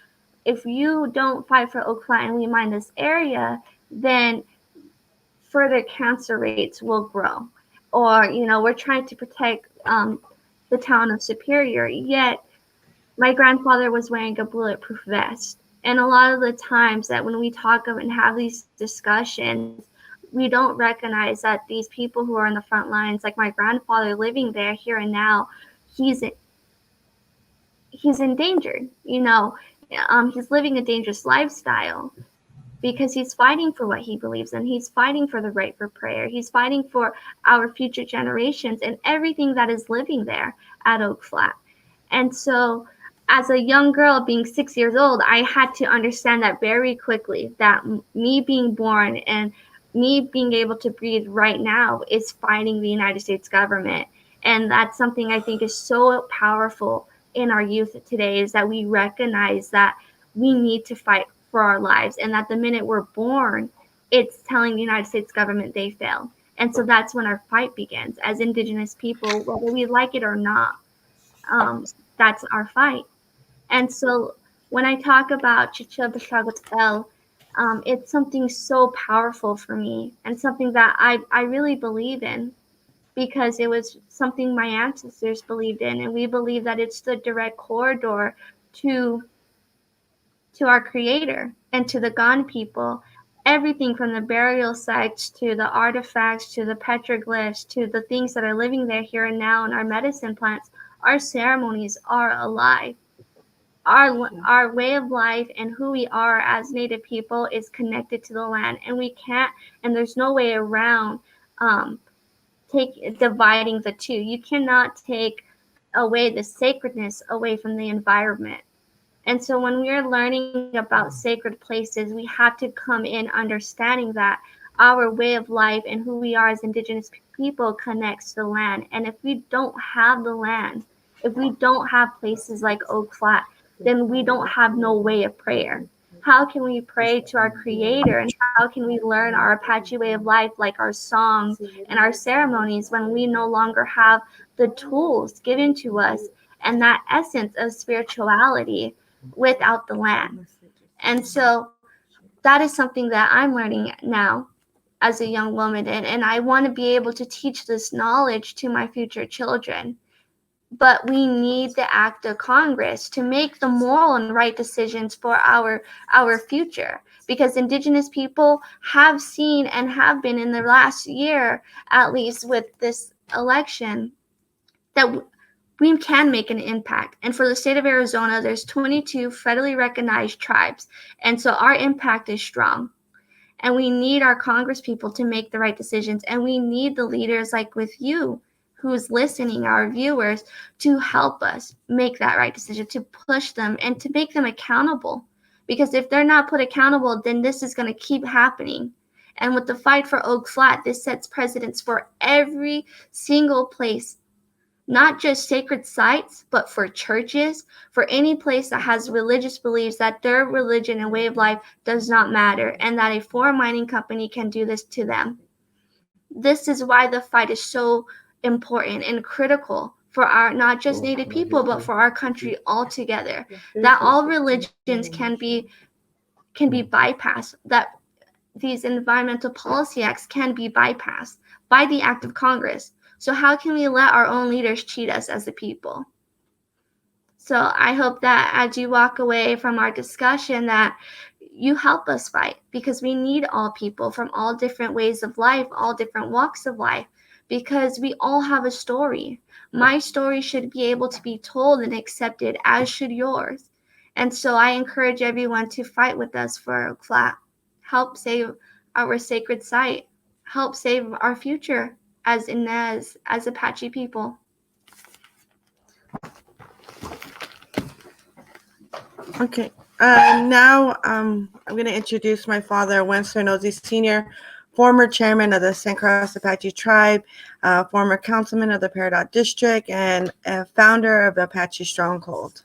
Speaker 2: if you don't fight for Oak Flat and we mine this area, then further cancer rates will grow. Or, we're trying to protect the town of Superior, yet my grandfather was wearing a bulletproof vest. And a lot of the times that when we talk of and have these discussions, we don't recognize that these people who are in the front lines, like my grandfather living there here and now, he's endangered. He's living a dangerous lifestyle because he's fighting for what he believes in. He's fighting for the right for prayer. He's fighting for our future generations and everything that is living there at Oak Flat. And so as a young girl being 6 years old, I had to understand that very quickly, that me being born and me being able to breathe right now is fighting the United States government. And that's something I think is so powerful in our youth today, is that we recognize that we need to fight for our lives, and that the minute we're born, it's telling the United States government they failed. And so that's when our fight begins as Indigenous people, whether we like it or not. That's our fight. And so when I talk about Chi'chil Biłdagoteel, it's something so powerful for me and something that I really believe in, because it was something my ancestors believed in, and we believe that it's the direct corridor to our creator and to the Gone people. Everything from the burial sites to the artifacts to the petroglyphs to the things that are living there here and now in our medicine plants, our ceremonies are alive. Our way of life and who we are as Native people is connected to the land, and we can't, and there's no way around dividing the two. You cannot take away the sacredness away from the environment. And so when we're learning about sacred places, we have to come in understanding that our way of life and who we are as Indigenous people connects to the land. And if we don't have the land, if we don't have places like Oak Flat, then we don't have no way of prayer. How can we pray to our Creator, and how can we learn our Apache way of life, like our songs and our ceremonies, when we no longer have the tools given to us and that essence of spirituality without the land? And so that is something that I'm learning now as a young woman, and I want to be able to teach this knowledge to my future children. But we need the act of Congress to make the moral and right decisions for our future, because Indigenous people have seen and have been in the last year, at least with this election, that we can make an impact. And for the state of Arizona, there's 22 federally recognized tribes, and so our impact is strong. And we need our Congress people to make the right decisions, and we need the leaders like with you, who's listening, our viewers, to help us make that right decision, to push them and to make them accountable. Because if they're not put accountable, then this is going to keep happening. And with the fight for Oak Flat, this sets precedents for every single place, not just sacred sites, but for churches, for any place that has religious beliefs that their religion and way of life does not matter, and that a foreign mining company can do this to them. This is why the fight is so important and critical for our not just Native people, but for our country altogether. That all religions can be bypassed. That these environmental policy acts can be bypassed by the act of Congress. So how can we let our own leaders cheat us as a people? So I hope that as you walk away from our discussion that you help us fight, because we need all people from all different ways of life, all different walks of life, because we all have a story. My story should be able to be told and accepted, as should yours. And so I encourage everyone to fight with us for Oak Flat. Help save our sacred site. Help save our future as Apache people.
Speaker 5: Okay. Now I'm going to introduce my father, Wendsler Nosie Sr., former chairman of the St. Croix Apache Tribe, former councilman of the Peridot District, and founder of the Apache Stronghold.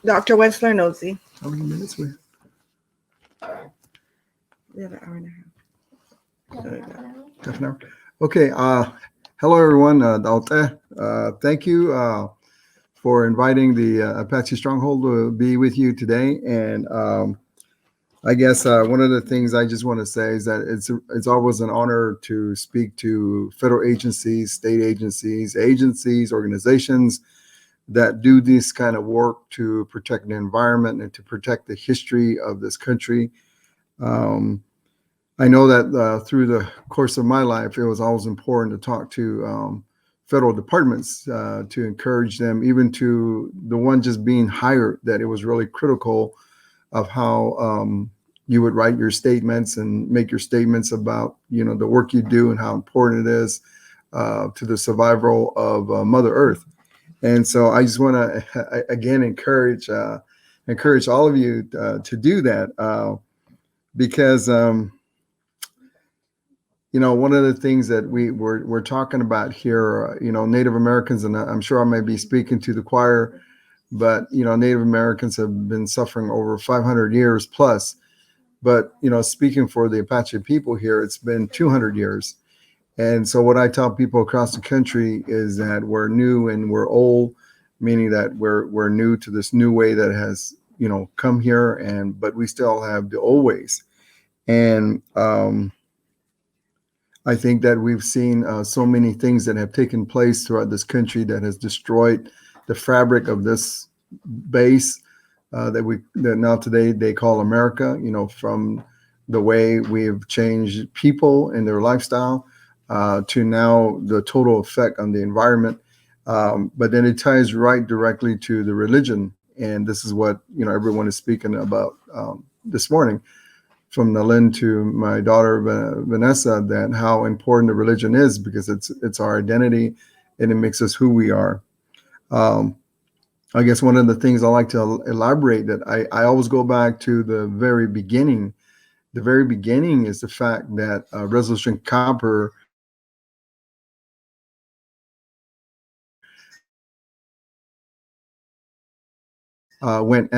Speaker 5: Dr. Wendsler Nosie.
Speaker 4: How many minutes we have?
Speaker 5: We have an hour and a half.
Speaker 4: Half an hour. Okay. Hello, everyone. Thank you for inviting the Apache Stronghold to be with you today. And I guess one of the things I just want to say is that it's always an honor to speak to federal agencies, state agencies, organizations that do this kind of work to protect the environment and to protect the history of this country. I know that through the course of my life, it was always important to talk to federal departments to encourage them, even to the one just being hired, that it was really critical of how you would write your statements and make your statements about, the work you do and how important it is to the survival of Mother Earth. And so I just want to, again, encourage all of you to do that because, one of the things that we're talking about here, Native Americans, and I'm sure I may be speaking to the choir, but, Native Americans have been suffering over 500 years plus. But, speaking for the Apache people here, it's been 200 years. And so what I tell people across the country is that we're new and we're old, meaning that we're new to this new way that has, come here, but we still have the old ways. And I think that we've seen so many things that have taken place throughout this country that has destroyed the fabric of this base that now today they call America, from the way we've changed people and their lifestyle to now the total effect on the environment. But then it ties right directly to the religion. And this is what, everyone is speaking about this morning, from Naelyn to my daughter, Vanessa, that how important the religion is, because it's our identity and it makes us who we are. I guess one of the things I like to elaborate that I always go back to the very beginning. The very beginning is the fact that Resolution Copper went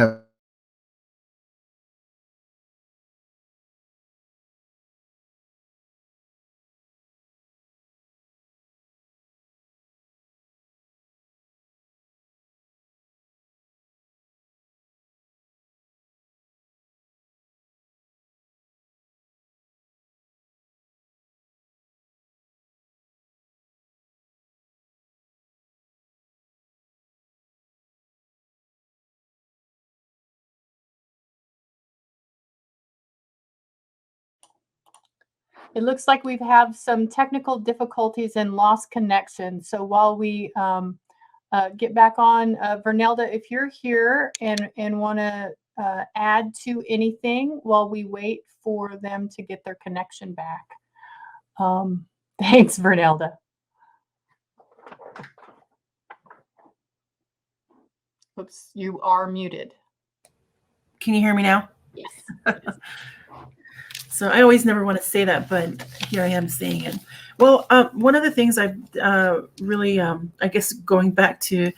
Speaker 6: It looks like we've had some technical difficulties and lost connection. So while we get back on, Vernelda, if you're here and want to add to anything while we wait for them to get their connection back. Thanks, Vernelda. Oops, you are muted.
Speaker 1: Can you hear me now?
Speaker 6: Yes.
Speaker 1: So I always never want to say that, but here I am saying it. Well, one of the things I've really, I guess, going back to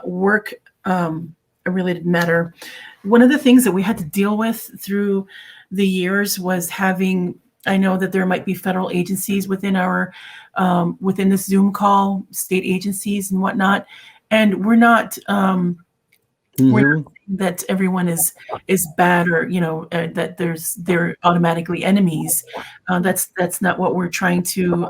Speaker 1: work, a related matter, one of the things that we had to deal with through the years was having I know that there might be federal agencies within our within this Zoom call, state agencies and whatnot, and we're not
Speaker 4: Can you
Speaker 1: we're
Speaker 4: hear
Speaker 1: not
Speaker 4: me?
Speaker 1: saying that everyone is bad, or that they're automatically enemies. That's not what we're trying to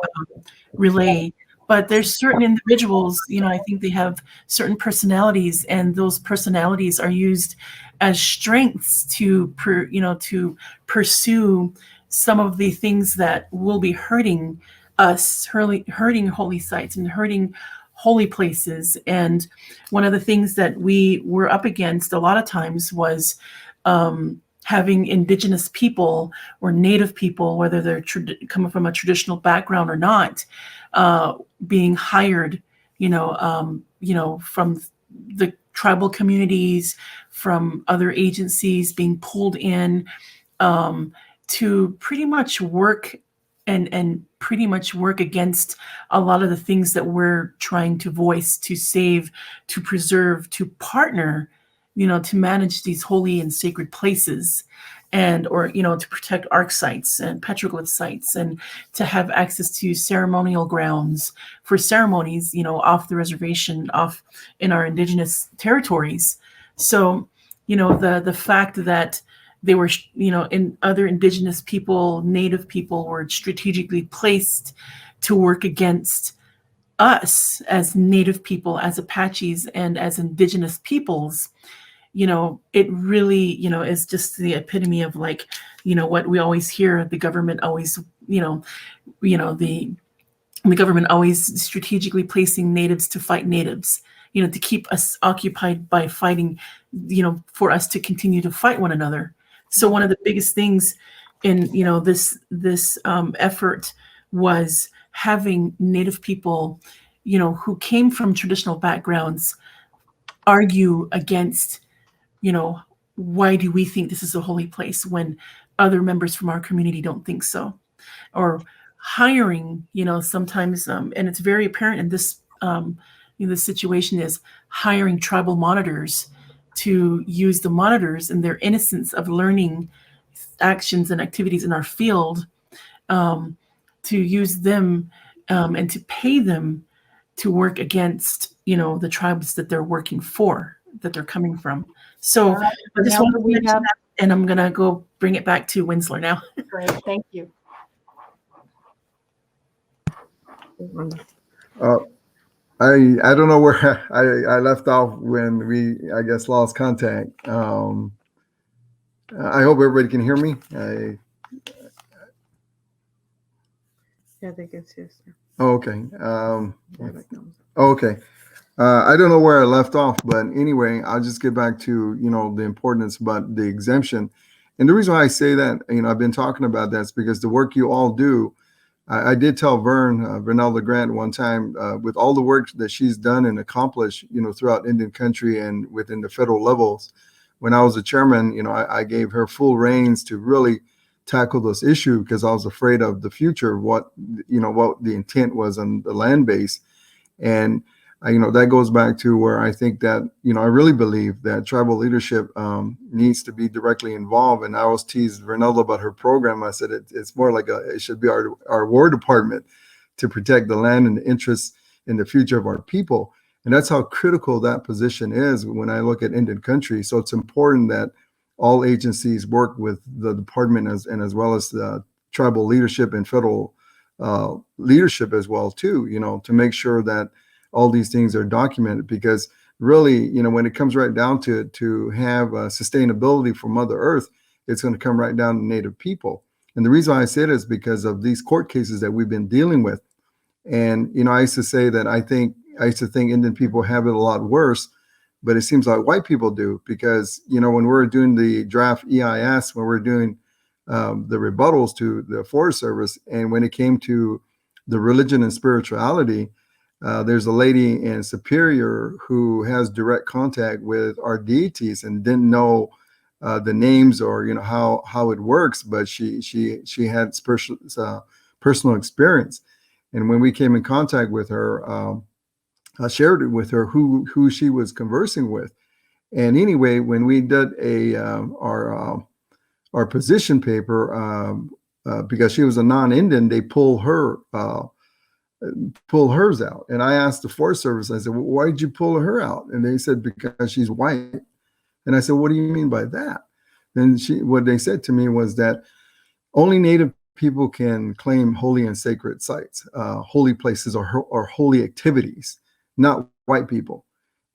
Speaker 1: relay. But there's certain individuals, I think they have certain personalities, and those personalities are used as strengths to pursue some of the things that will be hurting us, hurting holy sites and hurting holy places. And one of the things that we were up against a lot of times was having indigenous people or native people, whether they're coming from a traditional background or not, being hired, from the tribal communities, from other agencies, being pulled in to pretty much work and pretty much work against a lot of the things that we're trying to voice, to save, to preserve, to partner, to manage these holy and sacred places, and or to protect arc sites and petroglyph sites, and to have access to ceremonial grounds for ceremonies, off the reservation, off in our indigenous territories. So, the fact that they were, in other indigenous people, native people were strategically placed to work against us as native people, as Apaches, and as indigenous peoples. It really, is just the epitome of, like, what we always hear, the government always, the government always strategically placing natives to fight natives, to keep us occupied by fighting, for us to continue to fight one another. So one of the biggest things in, this effort was having native people, who came from traditional backgrounds, argue against, why do we think this is a holy place when other members from our community don't think so? Or hiring, sometimes, and it's very apparent in this, this situation, is hiring tribal monitors to use the monitors in their innocence of learning actions and activities in our field, to use them, and to pay them to work against, the tribes that they're working for, that they're coming from. So I just
Speaker 6: Now
Speaker 1: want to
Speaker 6: we
Speaker 1: mention
Speaker 6: have,
Speaker 1: that, and I'm gonna go bring it back to Wendsler now.
Speaker 6: great, thank you.
Speaker 4: Uh, I don't know where I left off when we, I guess, lost contact. I hope everybody can hear me.
Speaker 5: Yeah, they can see us.
Speaker 4: Okay. Okay. I don't know where I left off, but anyway, I'll just get back to, the importance about the exemption. And the reason why I say that, I've been talking about that is because the work you all do, I did tell Vernelda Grant one time, with all the work that she's done and accomplished, throughout Indian country and within the federal levels. When I was a chairman, I gave her full reins to really tackle this issue because I was afraid of the future, what the intent was on the land base. And that goes back to where I think that, I really believe that tribal leadership needs to be directly involved. And I always teased Vernelda about her program. I said it's more like it should be our War Department to protect the land and the interests in the future of our people. And that's how critical that position is when I look at Indian country. So it's important that all agencies work with the department as well as the tribal leadership and federal leadership as well too, to make sure that all these things are documented, because really, when it comes right down to have sustainability for Mother Earth, it's going to come right down to Native people. And the reason why I say it is because of these court cases that we've been dealing with. And, I used to say that I used to think Indian people have it a lot worse, but it seems like white people do, because, when we're doing the draft EIS, when we're doing the rebuttals to the Forest Service, and when it came to the religion and spirituality, there's a lady in Superior who has direct contact with our deities and didn't know the names or how it works, but she had personal experience. And when we came in contact with her, I shared it with her who she was conversing with. And anyway, when we did our position paper, because she was a non-Indian, they pull hers out. And I asked the Forest Service, I said, well, why did you pull her out? And they said, because she's white. And I said, what do you mean by that? Then what they said to me was that only Native people can claim holy and sacred sites, holy places or holy activities, not white people.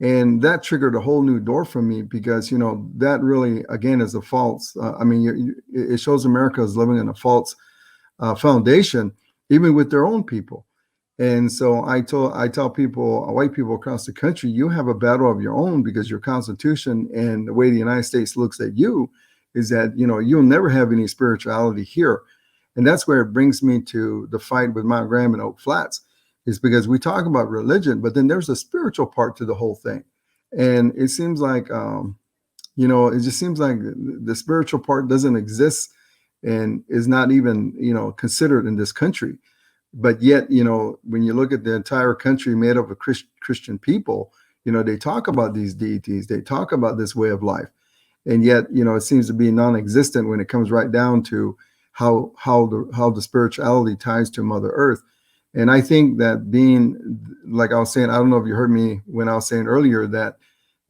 Speaker 4: And that triggered a whole new door for me, because, you know, that really, again, is a false, it shows America is living in a false foundation, even with their own people. And so I tell people, white people across the country, you have a battle of your own, because your Constitution and the way the United States looks at you is that, you know, you'll never have any spirituality here. And that's where it brings me to the fight with Mount Graham and Oak Flats, is because we talk about religion, but then there's a spiritual part to the whole thing. And it seems like, you know, it just seems like the spiritual part doesn't exist and is not even, you know, considered in this country. But yet, you know, when you look at the entire country made up of Christian people, you know, they talk about these deities, they talk about this way of life. And yet, you know, it seems to be non-existent when it comes right down to how the spirituality ties to Mother Earth. And I think that being, like I was saying, I don't know if you heard me when I was saying earlier that,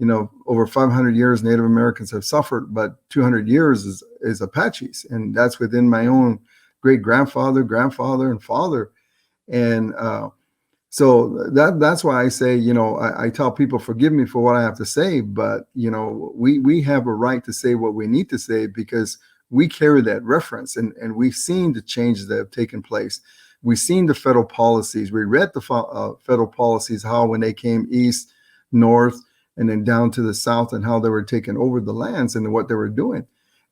Speaker 4: you know, over 500 years Native Americans have suffered, but 200 years is Apaches. And that's within my own great-grandfather, grandfather, and father. And so that's why I say, you know, I tell people, forgive me for what I have to say, but, you know, we have a right to say what we need to say, because we carry that reference, and we've seen the changes that have taken place. We've seen the federal policies. We read the federal policies, how when they came east, north, and then down to the south, and how they were taking over the lands and what they were doing.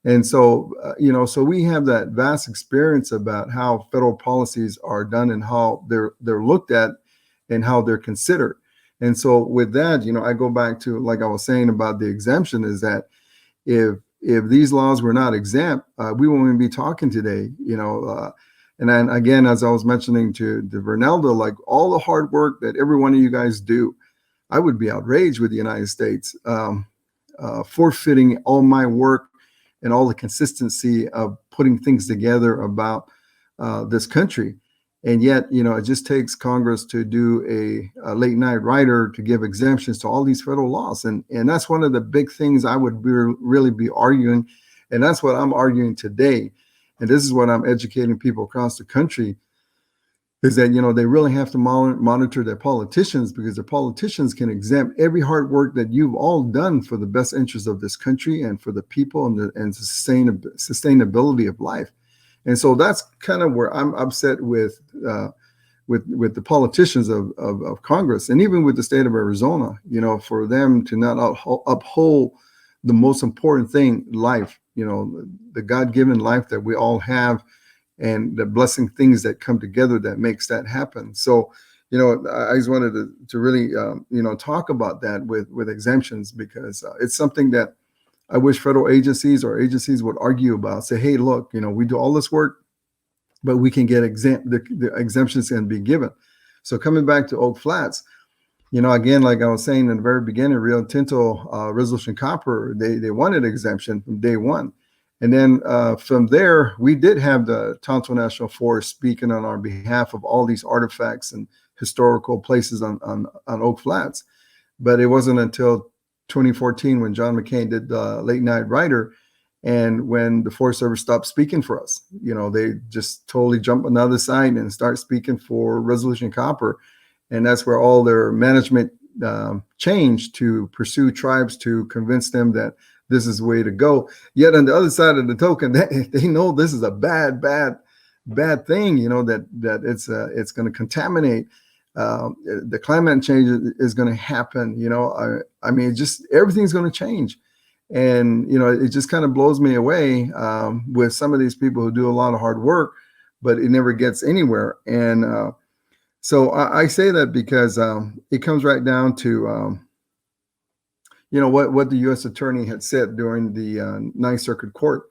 Speaker 4: And so, you know, so we have that vast experience about how federal policies are done and how they're looked at and how they're considered. And so with that, you know, I go back to, like I was saying about the exemption, is that if these laws were not exempt, we won't even be talking today, you know. And then again, as I was mentioning to Vernelda, like all the hard work that every one of you guys do, I would be outraged with the United States forfeiting all my work and all the consistency of putting things together about this country. And yet, you know, it just takes Congress to do a late night rider to give exemptions to all these federal laws. And that's one of the big things I would really be arguing. And that's what I'm arguing today. And this is what I'm educating people across the country, is that, you know, they really have to monitor their politicians, because their politicians can exempt every hard work that you've all done for the best interest of this country and for the people and the sustainability of life. And so that's kind of where I'm upset with the politicians of Congress, and even with the state of Arizona, you know, for them to not uphold the most important thing, life, you know, the God-given life that we all have, and the blessing things that come together that makes that happen. So, you know, I just wanted to really, you know, talk about that with exemptions, because it's something that I wish federal agencies or agencies would argue about. Say, hey, look, you know, we do all this work, but we can get the exemptions can be given. So coming back to Oak Flats, you know, again, like I was saying in the very beginning, Rio Tinto, Resolution Copper, they wanted exemption from day one. And then from there, we did have the Tonto National Forest speaking on our behalf of all these artifacts and historical places on Oak Flats. But it wasn't until 2014 when John McCain did the Late Night Rider, and when the Forest Service stopped speaking for us. You know, they just totally jump on the other side and start speaking for Resolution Copper. And that's where all their management changed to pursue tribes to convince them that this is the way to go. Yet on the other side of the token, they know this is a bad thing, you know, that it's going to contaminate. The climate change is going to happen, you know. I mean, just everything's going to change. And, you know, it just kind of blows me away with some of these people who do a lot of hard work, but it never gets anywhere. And so I say that because it comes right down to, you know, what the U.S. attorney had said during the Ninth Circuit Court,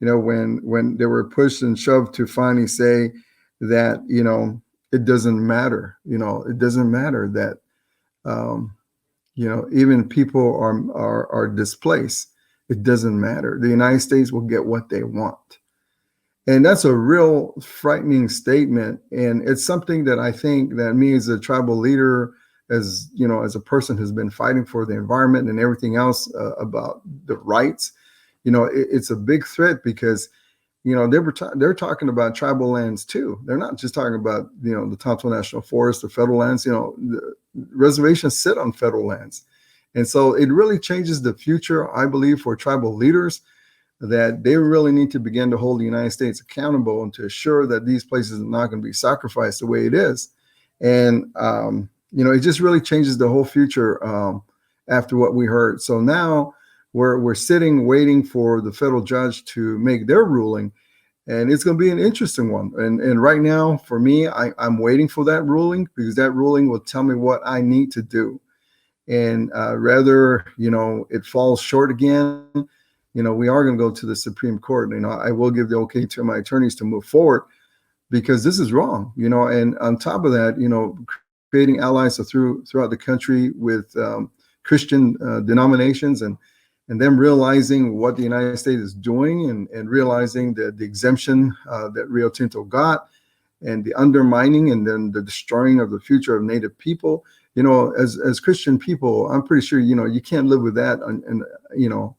Speaker 4: you know, when they were pushed and shoved to finally say that, you know, it doesn't matter, you know, it doesn't matter that, you know, even people are displaced. It doesn't matter. The United States will get what they want. And that's a real frightening statement. And it's something that I think that me as a tribal leader, as you know, as a person who's been fighting for the environment and everything else about the rights, you know, it's a big threat because, you know, they're talking about tribal lands too. They're not just talking about, you know, the Tonto National Forest, the federal lands. You know, the reservations sit on federal lands. And so it really changes the future, I believe, for tribal leaders, that they really need to begin to hold the United States accountable and to assure that these places are not going to be sacrificed the way it is. And, you know, it just really changes the whole future after what we heard. So now we're sitting waiting for the federal judge to make their ruling. And it's going to be an interesting one. And right now, for me, I'm waiting for that ruling, because that ruling will tell me what I need to do. And rather, you know, it falls short again, you know, we are going to go to the Supreme Court. You know, I will give the okay to my attorneys to move forward, because this is wrong, you know. And on top of that, you know, creating allies throughout the country with Christian denominations, and them realizing what the United States is doing, and realizing that the exemption that Rio Tinto got, and the undermining and then the destroying of the future of Native people. You know, as Christian people, I'm pretty sure, you know, you can't live with that, and you know,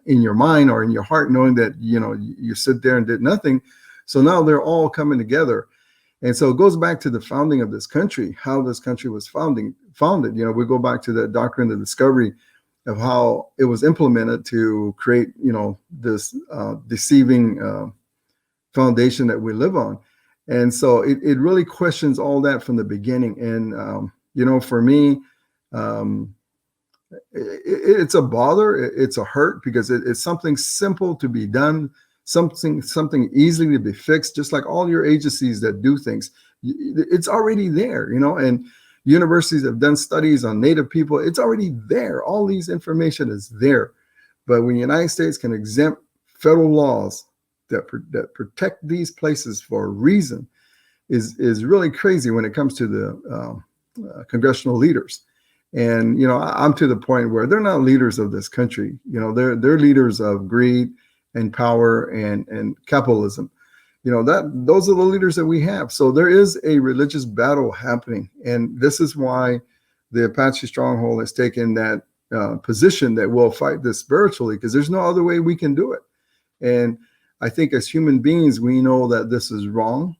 Speaker 4: in your mind or in your heart, knowing that, you know, you sit there and did nothing. So now they're all coming together. And so it goes back to the founding of this country, how this country was founded. You know, we go back to the doctrine of discovery, of how it was implemented to create, you know, this deceiving foundation that we live on. And so it really questions all that from the beginning. And, you know, for me, it's a bother, it's a hurt, because it's something simple to be done, something easily to be fixed, just like all your agencies that do things. It's already there, you know, and universities have done studies on Native people. It's already there. All these information is there. But when the United States can exempt federal laws that protect these places for a reason, is really crazy when it comes to the congressional leaders. And, you know, I'm to the point where they're not leaders of this country. You know, they're leaders of greed and power and capitalism. You know, those are the leaders that we have. So there is a religious battle happening. And this is why the Apache Stronghold has taken that position that we'll fight this spiritually, because there's no other way we can do it. And I think as human beings, we know that this is wrong.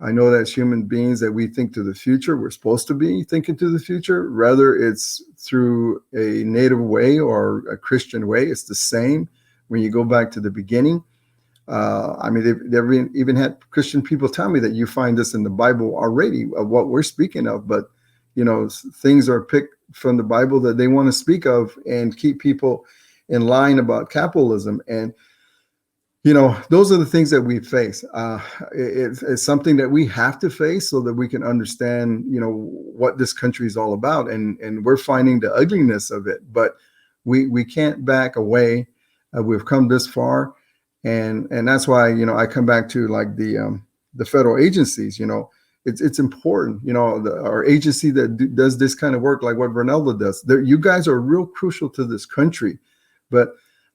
Speaker 4: I know that as human beings that we think to the future. We're supposed to be thinking to the future, whether it's through a Native way or a Christian way. It's the same when you go back to the beginning. I mean, they've even had Christian people tell me that you find this in the Bible already, of what we're speaking of. But, you know, things are picked from the Bible that they want to speak of and keep people in line about capitalism. And, you know, those are the things that we face. It's something that we have to face so that we can understand, you know, what this country is all about. And we're finding the ugliness of it, but we can't back away. We've come this far. And that's why, you know, I come back to like the federal agencies. You know, it's important, you know, our agency that does this kind of work, like what Vernelda does. You guys are real crucial to this country. But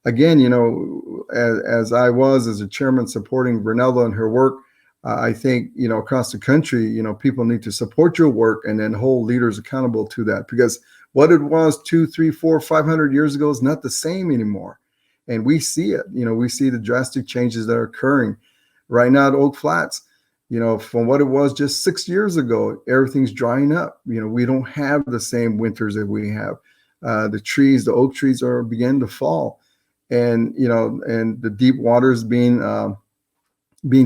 Speaker 4: again, you know, as I was as a chairman supporting Vernelda and her work, I think, you know, across the country, you know, people need to support your work and then hold leaders accountable to that, because what it was 200, 300, 400, 500 years ago is not the same anymore. And we see it, you know, we see the drastic changes that are occurring right now at Oak Flats. You know, from what it was just 6 years ago, everything's drying up. You know, we don't have the same winters that we have. The trees, the oak trees are beginning to fall. And, you know, and the deep waters being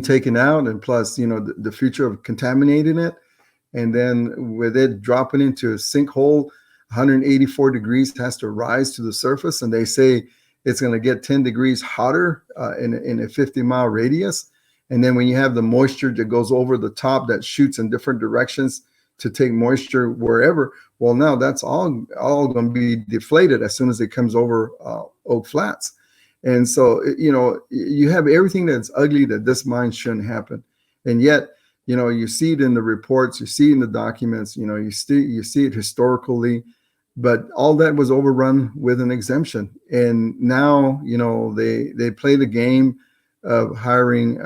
Speaker 4: taken out, and plus, you know, the future of contaminating it. And then with it dropping into a sinkhole, 184 degrees has to rise to the surface. And they say it's going to get 10 degrees hotter in a 50-mile radius. And then when you have the moisture that goes over the top that shoots in different directions to take moisture wherever, well, now that's all going to be deflated as soon as it comes over Oak Flats. And so, you know, you have everything that's ugly that this mine shouldn't happen. And yet, you know, you see it in the reports, you see it in the documents, you know, you see it historically, but all that was overrun with an exemption. And now, you know, they play the game of hiring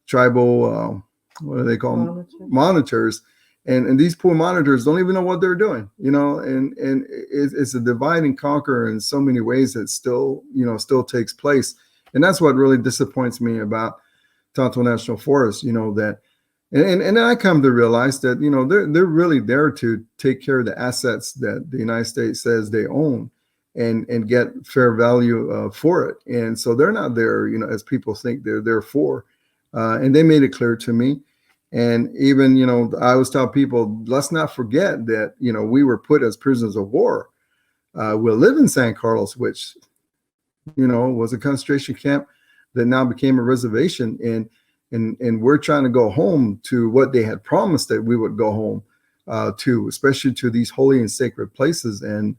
Speaker 4: tribal, what do they call them? Monitors. And these poor monitors don't even know what they're doing, and it's a divide and conquer in so many ways that still takes place. And that's what really disappoints me about Tonto National Forest, that, and I come to realize that, they're really there to take care of the assets that the United States says they own and get fair value for it. And so they're not there, as people think they're there for. And they made it clear to me. And even, I always tell people, let's not forget that, we were put as prisoners of war. We'll live in San Carlos, which, was a concentration camp that now became a reservation. And we're trying to go home to what they had promised that we would go home to, especially to these holy and sacred places. And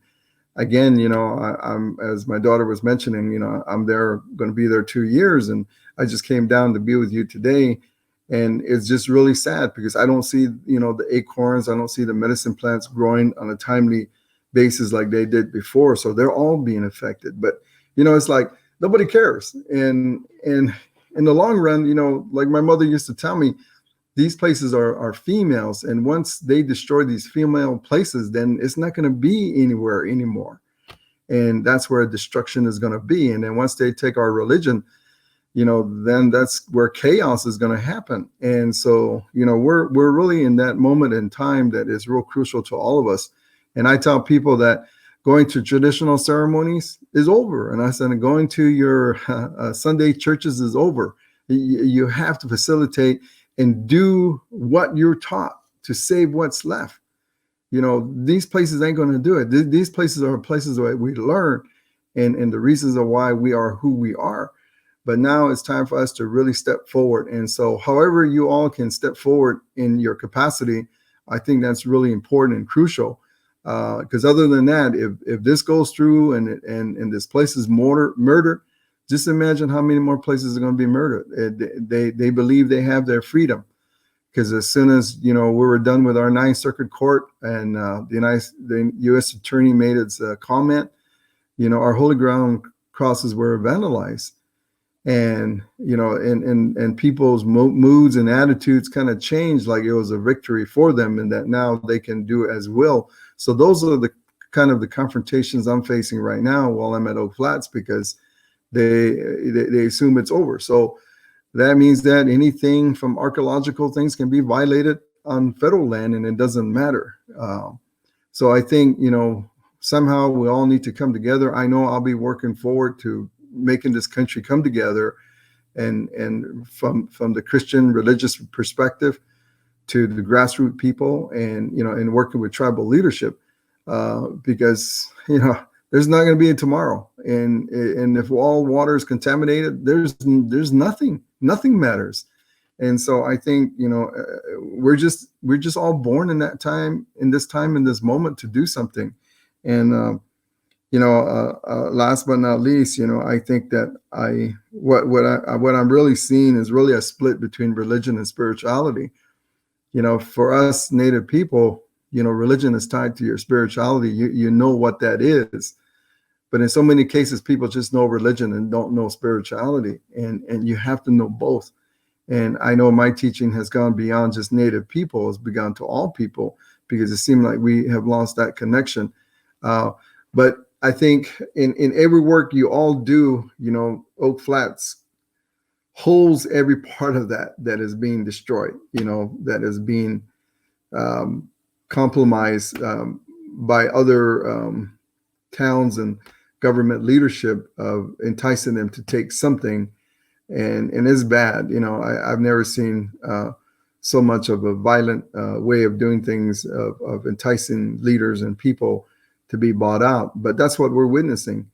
Speaker 4: again, I'm, as my daughter was mentioning, I'm going to be there 2 years. And I just came down to be with you today. And it's just really sad because I don't see, the acorns, I don't see the medicine plants growing on a timely basis like they did before. So they're all being affected. But, it's like nobody cares. And in the long run, like my mother used to tell me, these places are females. And once they destroy these female places, then it's not going to be anywhere anymore. And that's where destruction is going to be. And then once they take our religion, then that's where chaos is going to happen. And so, we're really in that moment in time that is real crucial to all of us. And I tell people that going to traditional ceremonies is over. And I said, going to your Sunday churches is over. You have to facilitate and do what you're taught to save what's left. These places ain't going to do it. These places are places where we learn and the reasons of why we are who we are. But now it's time for us to really step forward. And so however you all can step forward in your capacity, I think that's really important and crucial. Because other than that, if this goes through and this place is murdered, just imagine how many more places are going to be murdered. They believe they have their freedom. Because as soon as, we were done with our Ninth Circuit Court and the U.S. Attorney made its comment, our holy ground crosses were vandalized. And, and people's moods and attitudes kind of changed, like it was a victory for them and that now they can do as will. So those are the kind of the confrontations I'm facing right now while I'm at Oak Flats, because they assume it's over. So that means that anything from archaeological things can be violated on federal land and it doesn't matter. So I think, somehow we all need to come together. I know I'll be working forward to making this country come together and from the Christian religious perspective to the grassroots people and, and working with tribal leadership because, there's not going to be a tomorrow. And if all water is contaminated, there's nothing matters. And so I think, we're just all born in that time, in this moment to do something. And, last but not least, I think that what I'm really seeing is really a split between religion and spirituality. For us Native people, religion is tied to your spirituality. You know what that is. But in so many cases, people just know religion and don't know spirituality. And you have to know both. And I know my teaching has gone beyond just Native people. It's begun to all people because it seemed like we have lost that connection. But I think in every work you all do, Oak Flats holds every part of that is being destroyed, that is being compromised by other towns and government leadership of enticing them to take something. And it's bad. I've never seen so much of a violent way of doing things, of enticing leaders and people to be bought out. But that's what we're witnessing.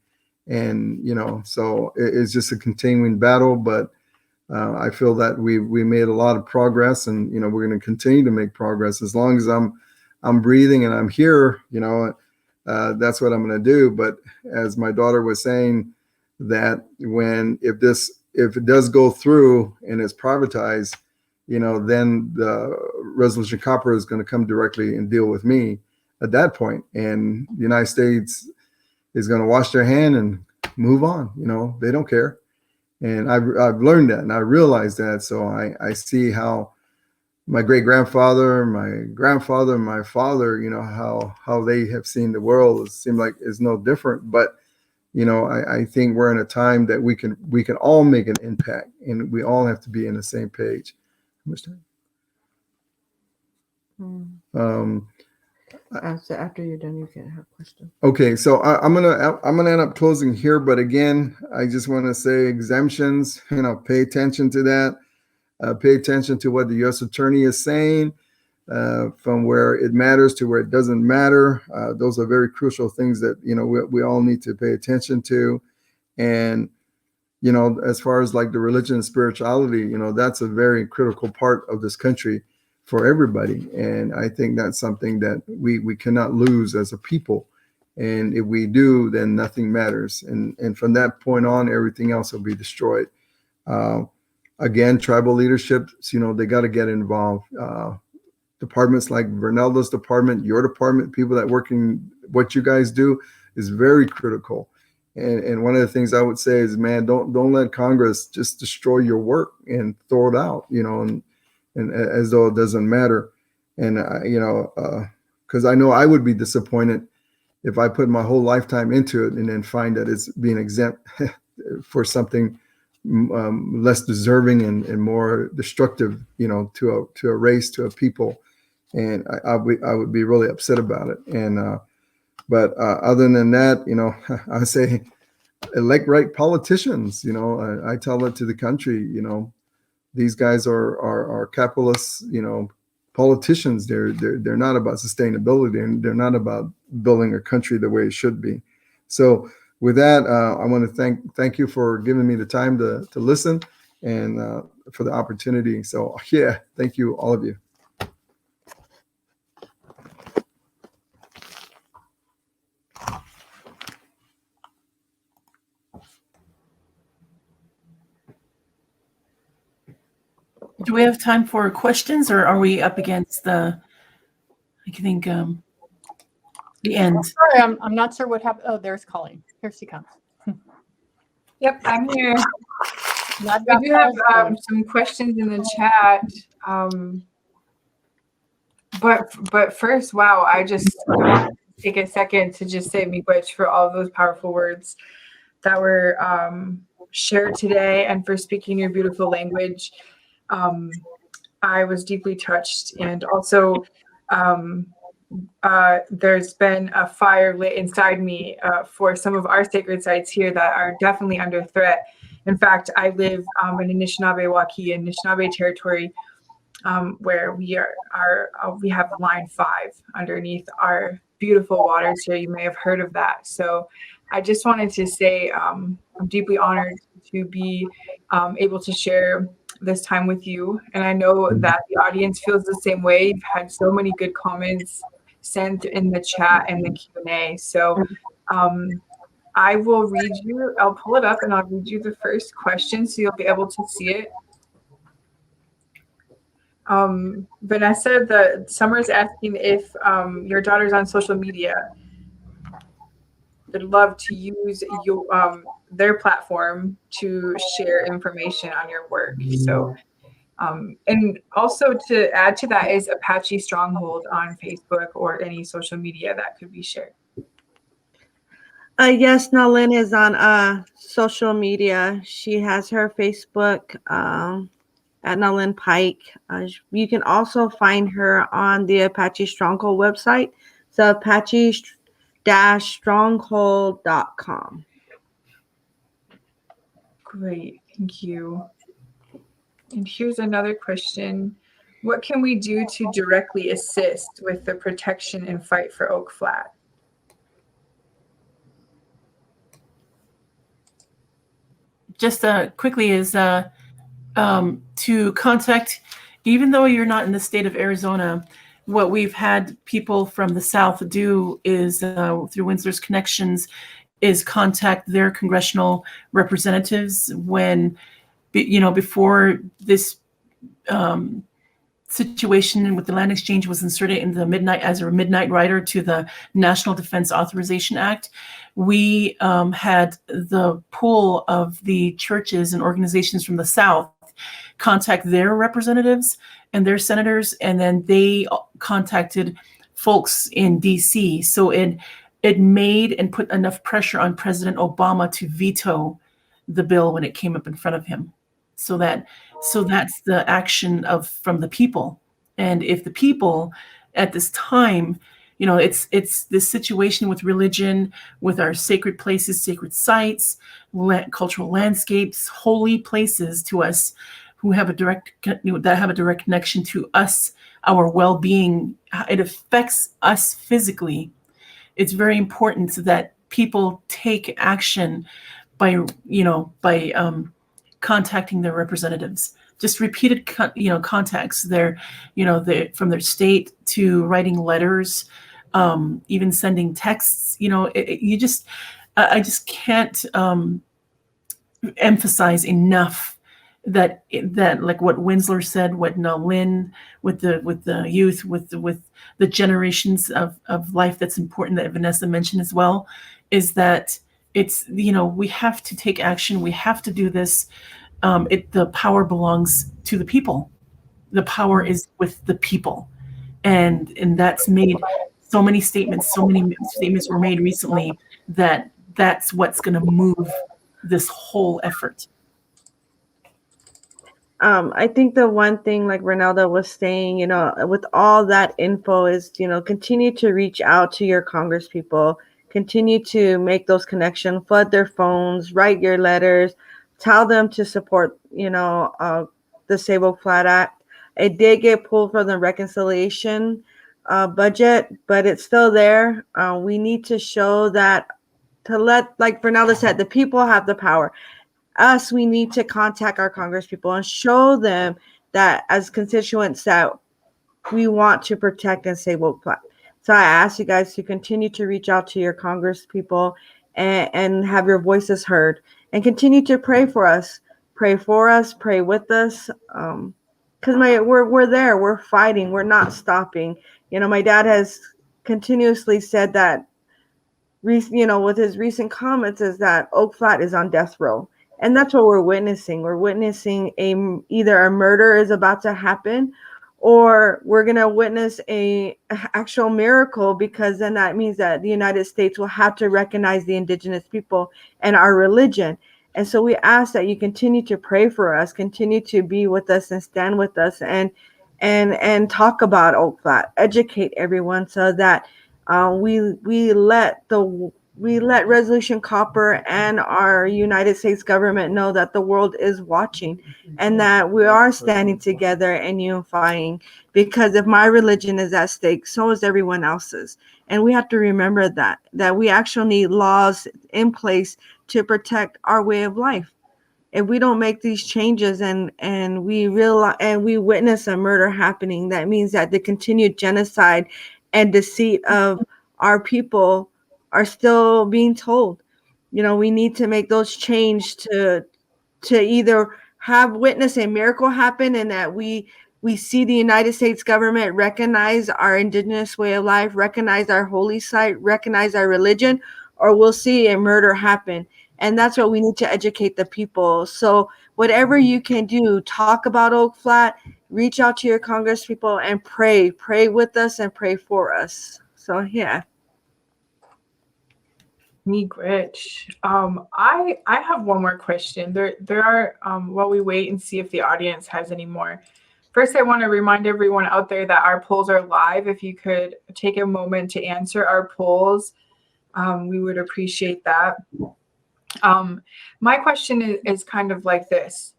Speaker 4: And, so it's just a continuing battle. But I feel that we made a lot of progress and, we're going to continue to make progress as long as I'm breathing and I'm here, that's what I'm going to do. But as my daughter was saying, that if it does go through and it's privatized, then the Resolution Copper is going to come directly and deal with me at that point. And the United States is going to wash their hand and move on. They don't care. And I've learned that, and I realized that. So I see how my great grandfather, my grandfather, my father, how they have seen the world. It seems like it's no different. But I think we're in a time that we can all make an impact, and we all have to be in the same page. How much time?
Speaker 5: After you're done, you can have questions.
Speaker 4: Okay, so I'm gonna end up closing here, but again, I just want to say exemptions. Pay attention to that. Pay attention to what the U.S. Attorney is saying, from where it matters to where it doesn't matter. Those are very crucial things that we all need to pay attention to. And as far as like the religion and spirituality, that's a very critical part of this country for everybody. And I think that's something that we cannot lose as a people. And if we do, then nothing matters. And from that point on, everything else will be destroyed. Again, tribal leaderships, they got to get involved. Departments like Vernelda's department, your department, people that work in what you guys do is very critical. And one of the things I would say is, man, don't let Congress just destroy your work and throw it out, and as though it doesn't matter. And because I know I would be disappointed if I put my whole lifetime into it and then find that it's being exempt for something less deserving and more destructive, to a race, to a people. And I would be really upset about it. And but other than that, I say elect right politicians. I tell that to the country. These guys are capitalists. Politicians. They're not about sustainability. They're not about building a country the way it should be. So with that, I want to thank you for giving me the time to listen and for the opportunity. So yeah, thank you, all of you.
Speaker 1: Do we have time for questions, or are we up against the end?
Speaker 6: Sorry, I'm not sure what happened. Oh, there's Colleen. Here she comes.
Speaker 7: Yep, I'm here.
Speaker 6: I've
Speaker 7: We
Speaker 6: got
Speaker 7: do have
Speaker 6: Colleen.
Speaker 7: some questions in the chat. But first, wow, I just take a second to just say miigwech for all of those powerful words that were shared today, and for speaking your beautiful language. I was deeply touched, and also there's been a fire lit inside me for some of our sacred sites here that are definitely under threat. In fact, I live in Anishinaabe Waukee, Anishinaabe territory, where we have line 5 underneath our beautiful waters here. You may have heard of that. So I just wanted to say I'm deeply honored to be able to share this time with you. And I know that the audience feels the same way. You've had so many good comments sent in the chat and the Q&A. So I will I'll pull it up and I'll read you the first question so you'll be able to see it. Vanessa, Summer's asking if your daughter's on social media. Would love to use their platform to share information on your work. So, and also to add to that is Apache Stronghold on Facebook or any social media that could be shared.
Speaker 5: Yes, Naelyn is on social media. She has her Facebook at Naelyn Pike. You can also find her on the Apache Stronghold website. So Apache-stronghold.com.
Speaker 7: Great, thank you. And here's another question. What can we do to directly assist with the protection and fight for Oak Flat?
Speaker 1: Just quickly is to contact, even though you're not in the state of Arizona, what we've had people from the South do is through Wendsler's connections is contact their congressional representatives when, before this situation with the land exchange was inserted in the midnight rider to the National Defense Authorization Act, we had the pool of the churches and organizations from the South contact their representatives and their senators, and then they contacted folks in DC. So it made and put enough pressure on President Obama to veto the bill when it came up in front of him. So that's the action from the people. And if the people at this time, it's this situation with religion, with our sacred places, sacred sites, cultural landscapes, holy places to us, that have a direct connection to us, our well-being. It affects us physically. It's very important that people take action by contacting their representatives. Just repeated contacts from their state to writing letters, even sending texts. I just can't emphasize enough that like what Wendsler said, what Naelyn, with the youth, with the generations of life that's important, that Vanessa mentioned as well, is that it's, we have to take action. We have to do this. The power belongs to the people. The power is with the people, and that's made. So many statements were made recently that's what's going to move this whole effort.
Speaker 5: I think the one thing, like Vernelda was saying, with all that info is, continue to reach out to your Congress people, continue to make those connections, flood their phones, write your letters, tell them to support, the Save Oak Flat Act. It did get pulled from the reconciliation budget, but it's still there. We need to show that, like Vernelda said, the people have the power. We need to contact our Congress people and show them that as constituents that we want to protect and save Oak Flat. So I ask you guys to continue to reach out to your Congress people and have your voices heard, and continue to pray for us, pray with us. Because we're there, we're fighting, we're not stopping. My dad has continuously said that, with his recent comments, is that Oak Flat is on death row. And that's what we're witnessing. We're witnessing either a murder is about to happen, or we're going to witness a actual miracle, because then that means that the United States will have to recognize the indigenous people and our religion. And so we ask that you continue to pray for us, continue to be with us and stand with us, and talk about Oak Flat, educate everyone, so that we let Resolution Copper and our United States government know that the world is watching, and that we are standing together and unifying, because if my religion is at stake, so is everyone else's. And we have to remember that we actually need laws in place to protect our way of life. If we don't make these changes and we realize and we witness a murder happening, that means that the continued genocide and deceit of our people are still being told. We need to make those change to either have witness a miracle happen, and that we see the United States government recognize our indigenous way of life, recognize our holy site, recognize our religion, or we'll see a murder happen. And that's what we need to educate the people. So whatever you can do, talk about Oak Flat, reach out to your Congress people, and pray with us and pray for us. So yeah.
Speaker 7: Rich. I have one more question. There are while we wait and see if the audience has any more. First, I want to remind everyone out there that our polls are live. If you could take a moment to answer our polls, we would appreciate that. My question is kind of like this.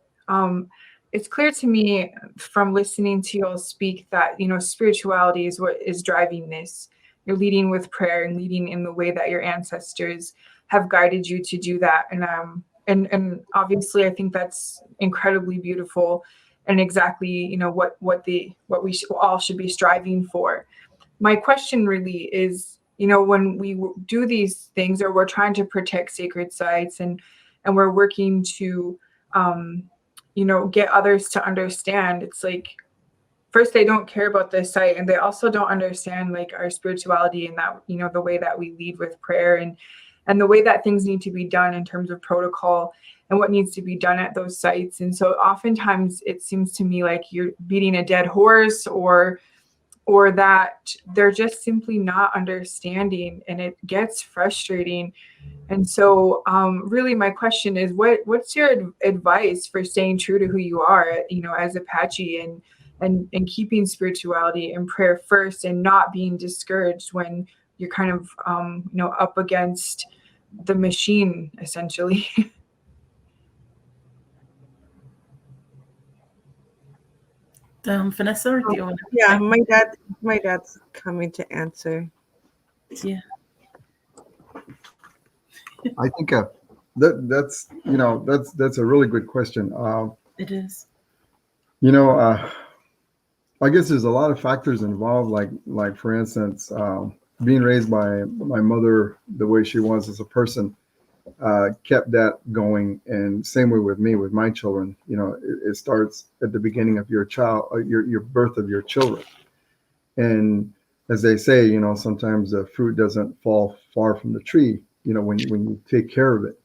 Speaker 7: It's clear to me from listening to you all speak that, spirituality is what is driving this. You're leading with prayer and leading in the way that your ancestors have guided you to do that. And obviously, I think that's incredibly beautiful, and exactly, what we all should be striving for. My question really is, when we do these things, or we're trying to protect sacred sites, and we're working to, get others to understand, it's like, first, they don't care about this site, and they also don't understand like our spirituality and that, you know, the way that we lead with prayer and the way that things need to be done in terms of protocol and what needs to be done at those sites. And so oftentimes it seems to me like you're beating a dead horse, or that they're just simply not understanding, and it gets frustrating. And so really my question is, what's your advice for staying true to who you are, you know, as Apache, and keeping spirituality and prayer first, and not being discouraged when you're kind of you know, up against the machine essentially?
Speaker 1: Vanessa, or do you want to?
Speaker 5: Yeah, my dad's coming to answer.
Speaker 1: Yeah.
Speaker 4: I think that's you know, that's a really good question.
Speaker 1: It is.
Speaker 4: You know, I guess there's a lot of factors involved. Like for instance, being raised by my mother the way she was as a person kept that going, and same way with me with my children. You know, it starts at the beginning of your your birth of your children, and as they say, you know, sometimes the fruit doesn't fall far from the tree. You know, when you take care of it,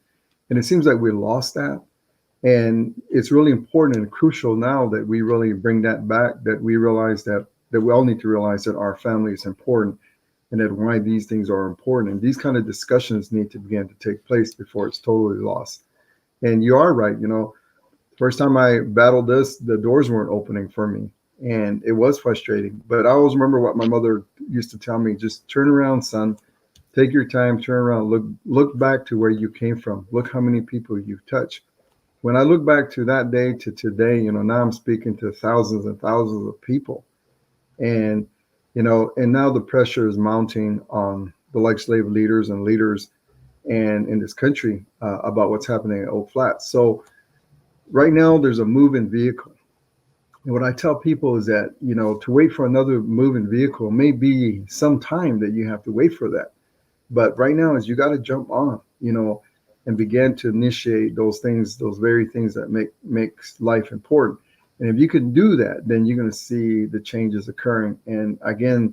Speaker 4: and it seems like we lost that. And it's really important and crucial now that we really bring that back, that we realize that we all need to realize that our family is important, and that why these things are important. And these kind of discussions need to begin to take place before it's totally lost. And you are right. You know, first time I battled this, the doors weren't opening for me, and it was frustrating. But I always remember what my mother used to tell me: just turn around, son, take your time, turn around, look back to where you came from. Look how many people you've touched. When I look back to that day to today, you know, now I'm speaking to thousands and thousands of people. And, you know, and now the pressure is mounting on the like slave leaders and leaders and in this country about what's happening at Oak Flats. So right now there's a moving vehicle. And what I tell people is that, you know, to wait for another moving vehicle may be some time that you have to wait for that. But right now is you got to jump on, you know, and begin to initiate those things, those very things that makes life important. And if you can do that, then you're going to see the changes occurring. And again,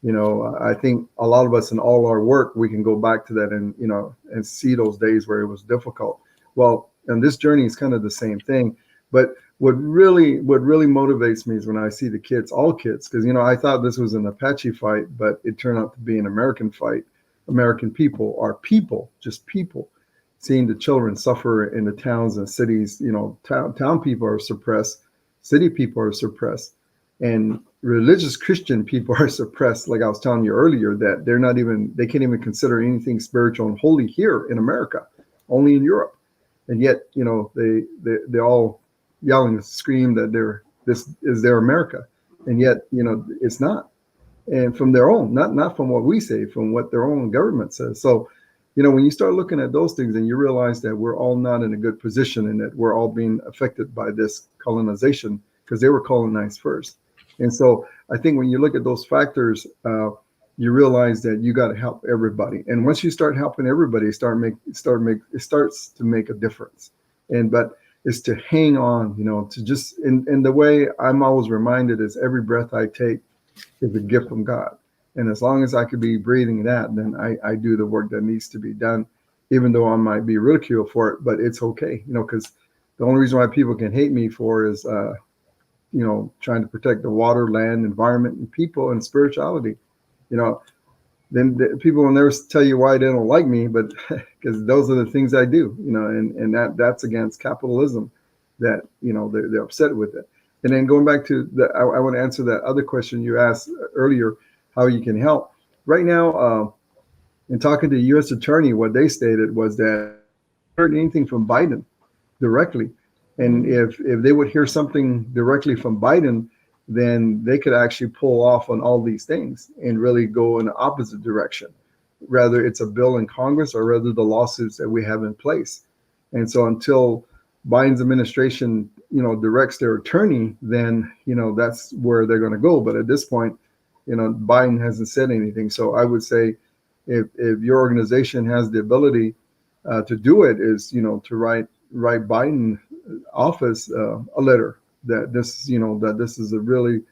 Speaker 4: you know, I think a lot of us in all our work, we can go back to that and, you know, and see those days where it was difficult. Well, and this journey is kind of the same thing. But what really motivates me is when I see the kids, all kids, because, you know, I thought this was an Apache fight, but it turned out to be an American fight. American people are people, just people. Seeing the children suffer in the towns and cities, you know, town people are suppressed, city people are suppressed, and religious Christian people are suppressed. Like I was telling you earlier, that they can't even consider anything spiritual and holy here in America, only in Europe. And yet, you know, they all yell and scream that this is their America, and yet, you know, it's not. And from their own, not from what we say, from what their own government says. So, you know, when you start looking at those things and you realize that we're all not in a good position and that we're all being affected by this colonization because they were colonized first. And so I think when you look at those factors, you realize that you got to help everybody. And once you start helping everybody, it starts to make a difference. But it's to hang on, you know, to just, and the way I'm always reminded is every breath I take is a gift from God. And as long as I could be breathing that, then I do the work that needs to be done, even though I might be ridiculed for it, but it's okay, you know, because the only reason why people can hate me for is, you know, trying to protect the water, land, environment, and people and spirituality. You know, then people will never tell you why they don't like me, but because those are the things I do, you know, and that's against capitalism, that, you know, they're upset with it. And then going back to I want to answer that other question you asked earlier, how you can help. Right now, in talking to the U.S. Attorney, what they stated was that they heard anything from Biden directly. And if they would hear something directly from Biden, then they could actually pull off on all these things and really go in the opposite direction, whether it's a bill in Congress or whether the lawsuits that we have in place. And so until Biden's administration, you know, directs their attorney, then, you know, that's where they're going to go. But at this point, you know, Biden hasn't said anything. So I would say if your organization has the ability to do it, is, you know, to write Biden office a letter that this, you know, that this is a really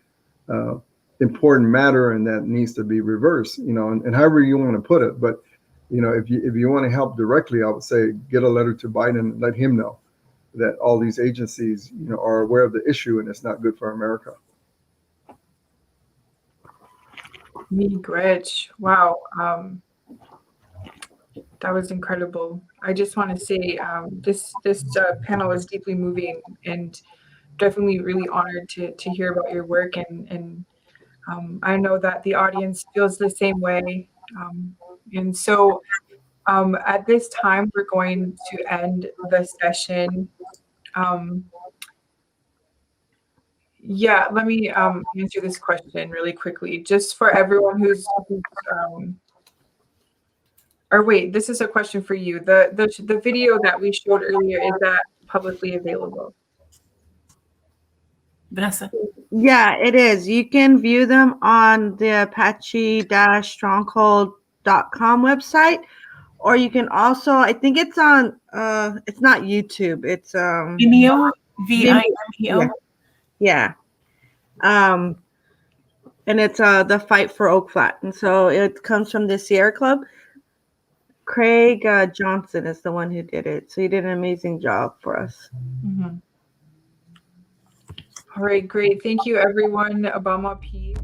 Speaker 4: important matter, and that needs to be reversed, and however you want to put it. But, if you want to help directly, I would say get a letter to Biden and let him know that all these agencies, are aware of the issue, and it's not good for America.
Speaker 7: Grich. Wow. That was incredible. I just want to say this panel was deeply moving, and definitely really honored to hear about your work, and I know that the audience feels the same way. And so at this time, we're going to end the session. Yeah, let me answer this question really quickly, just for everyone who's or wait, this is a question for you. The video that we showed earlier, is that publicly available?
Speaker 1: Vanessa.
Speaker 5: Yeah, it is. You can view them on the Apache-Stronghold.com website, or you can also, I think it's on, it's not YouTube. It's
Speaker 1: Vimeo, Vimeo.
Speaker 5: Yeah. And it's the Fight for Oak Flat, and so it comes from the Sierra Club. Craig Johnson is the one who did it, so he did an amazing job for us.
Speaker 7: All right, great. Thank you, everyone. Obama P.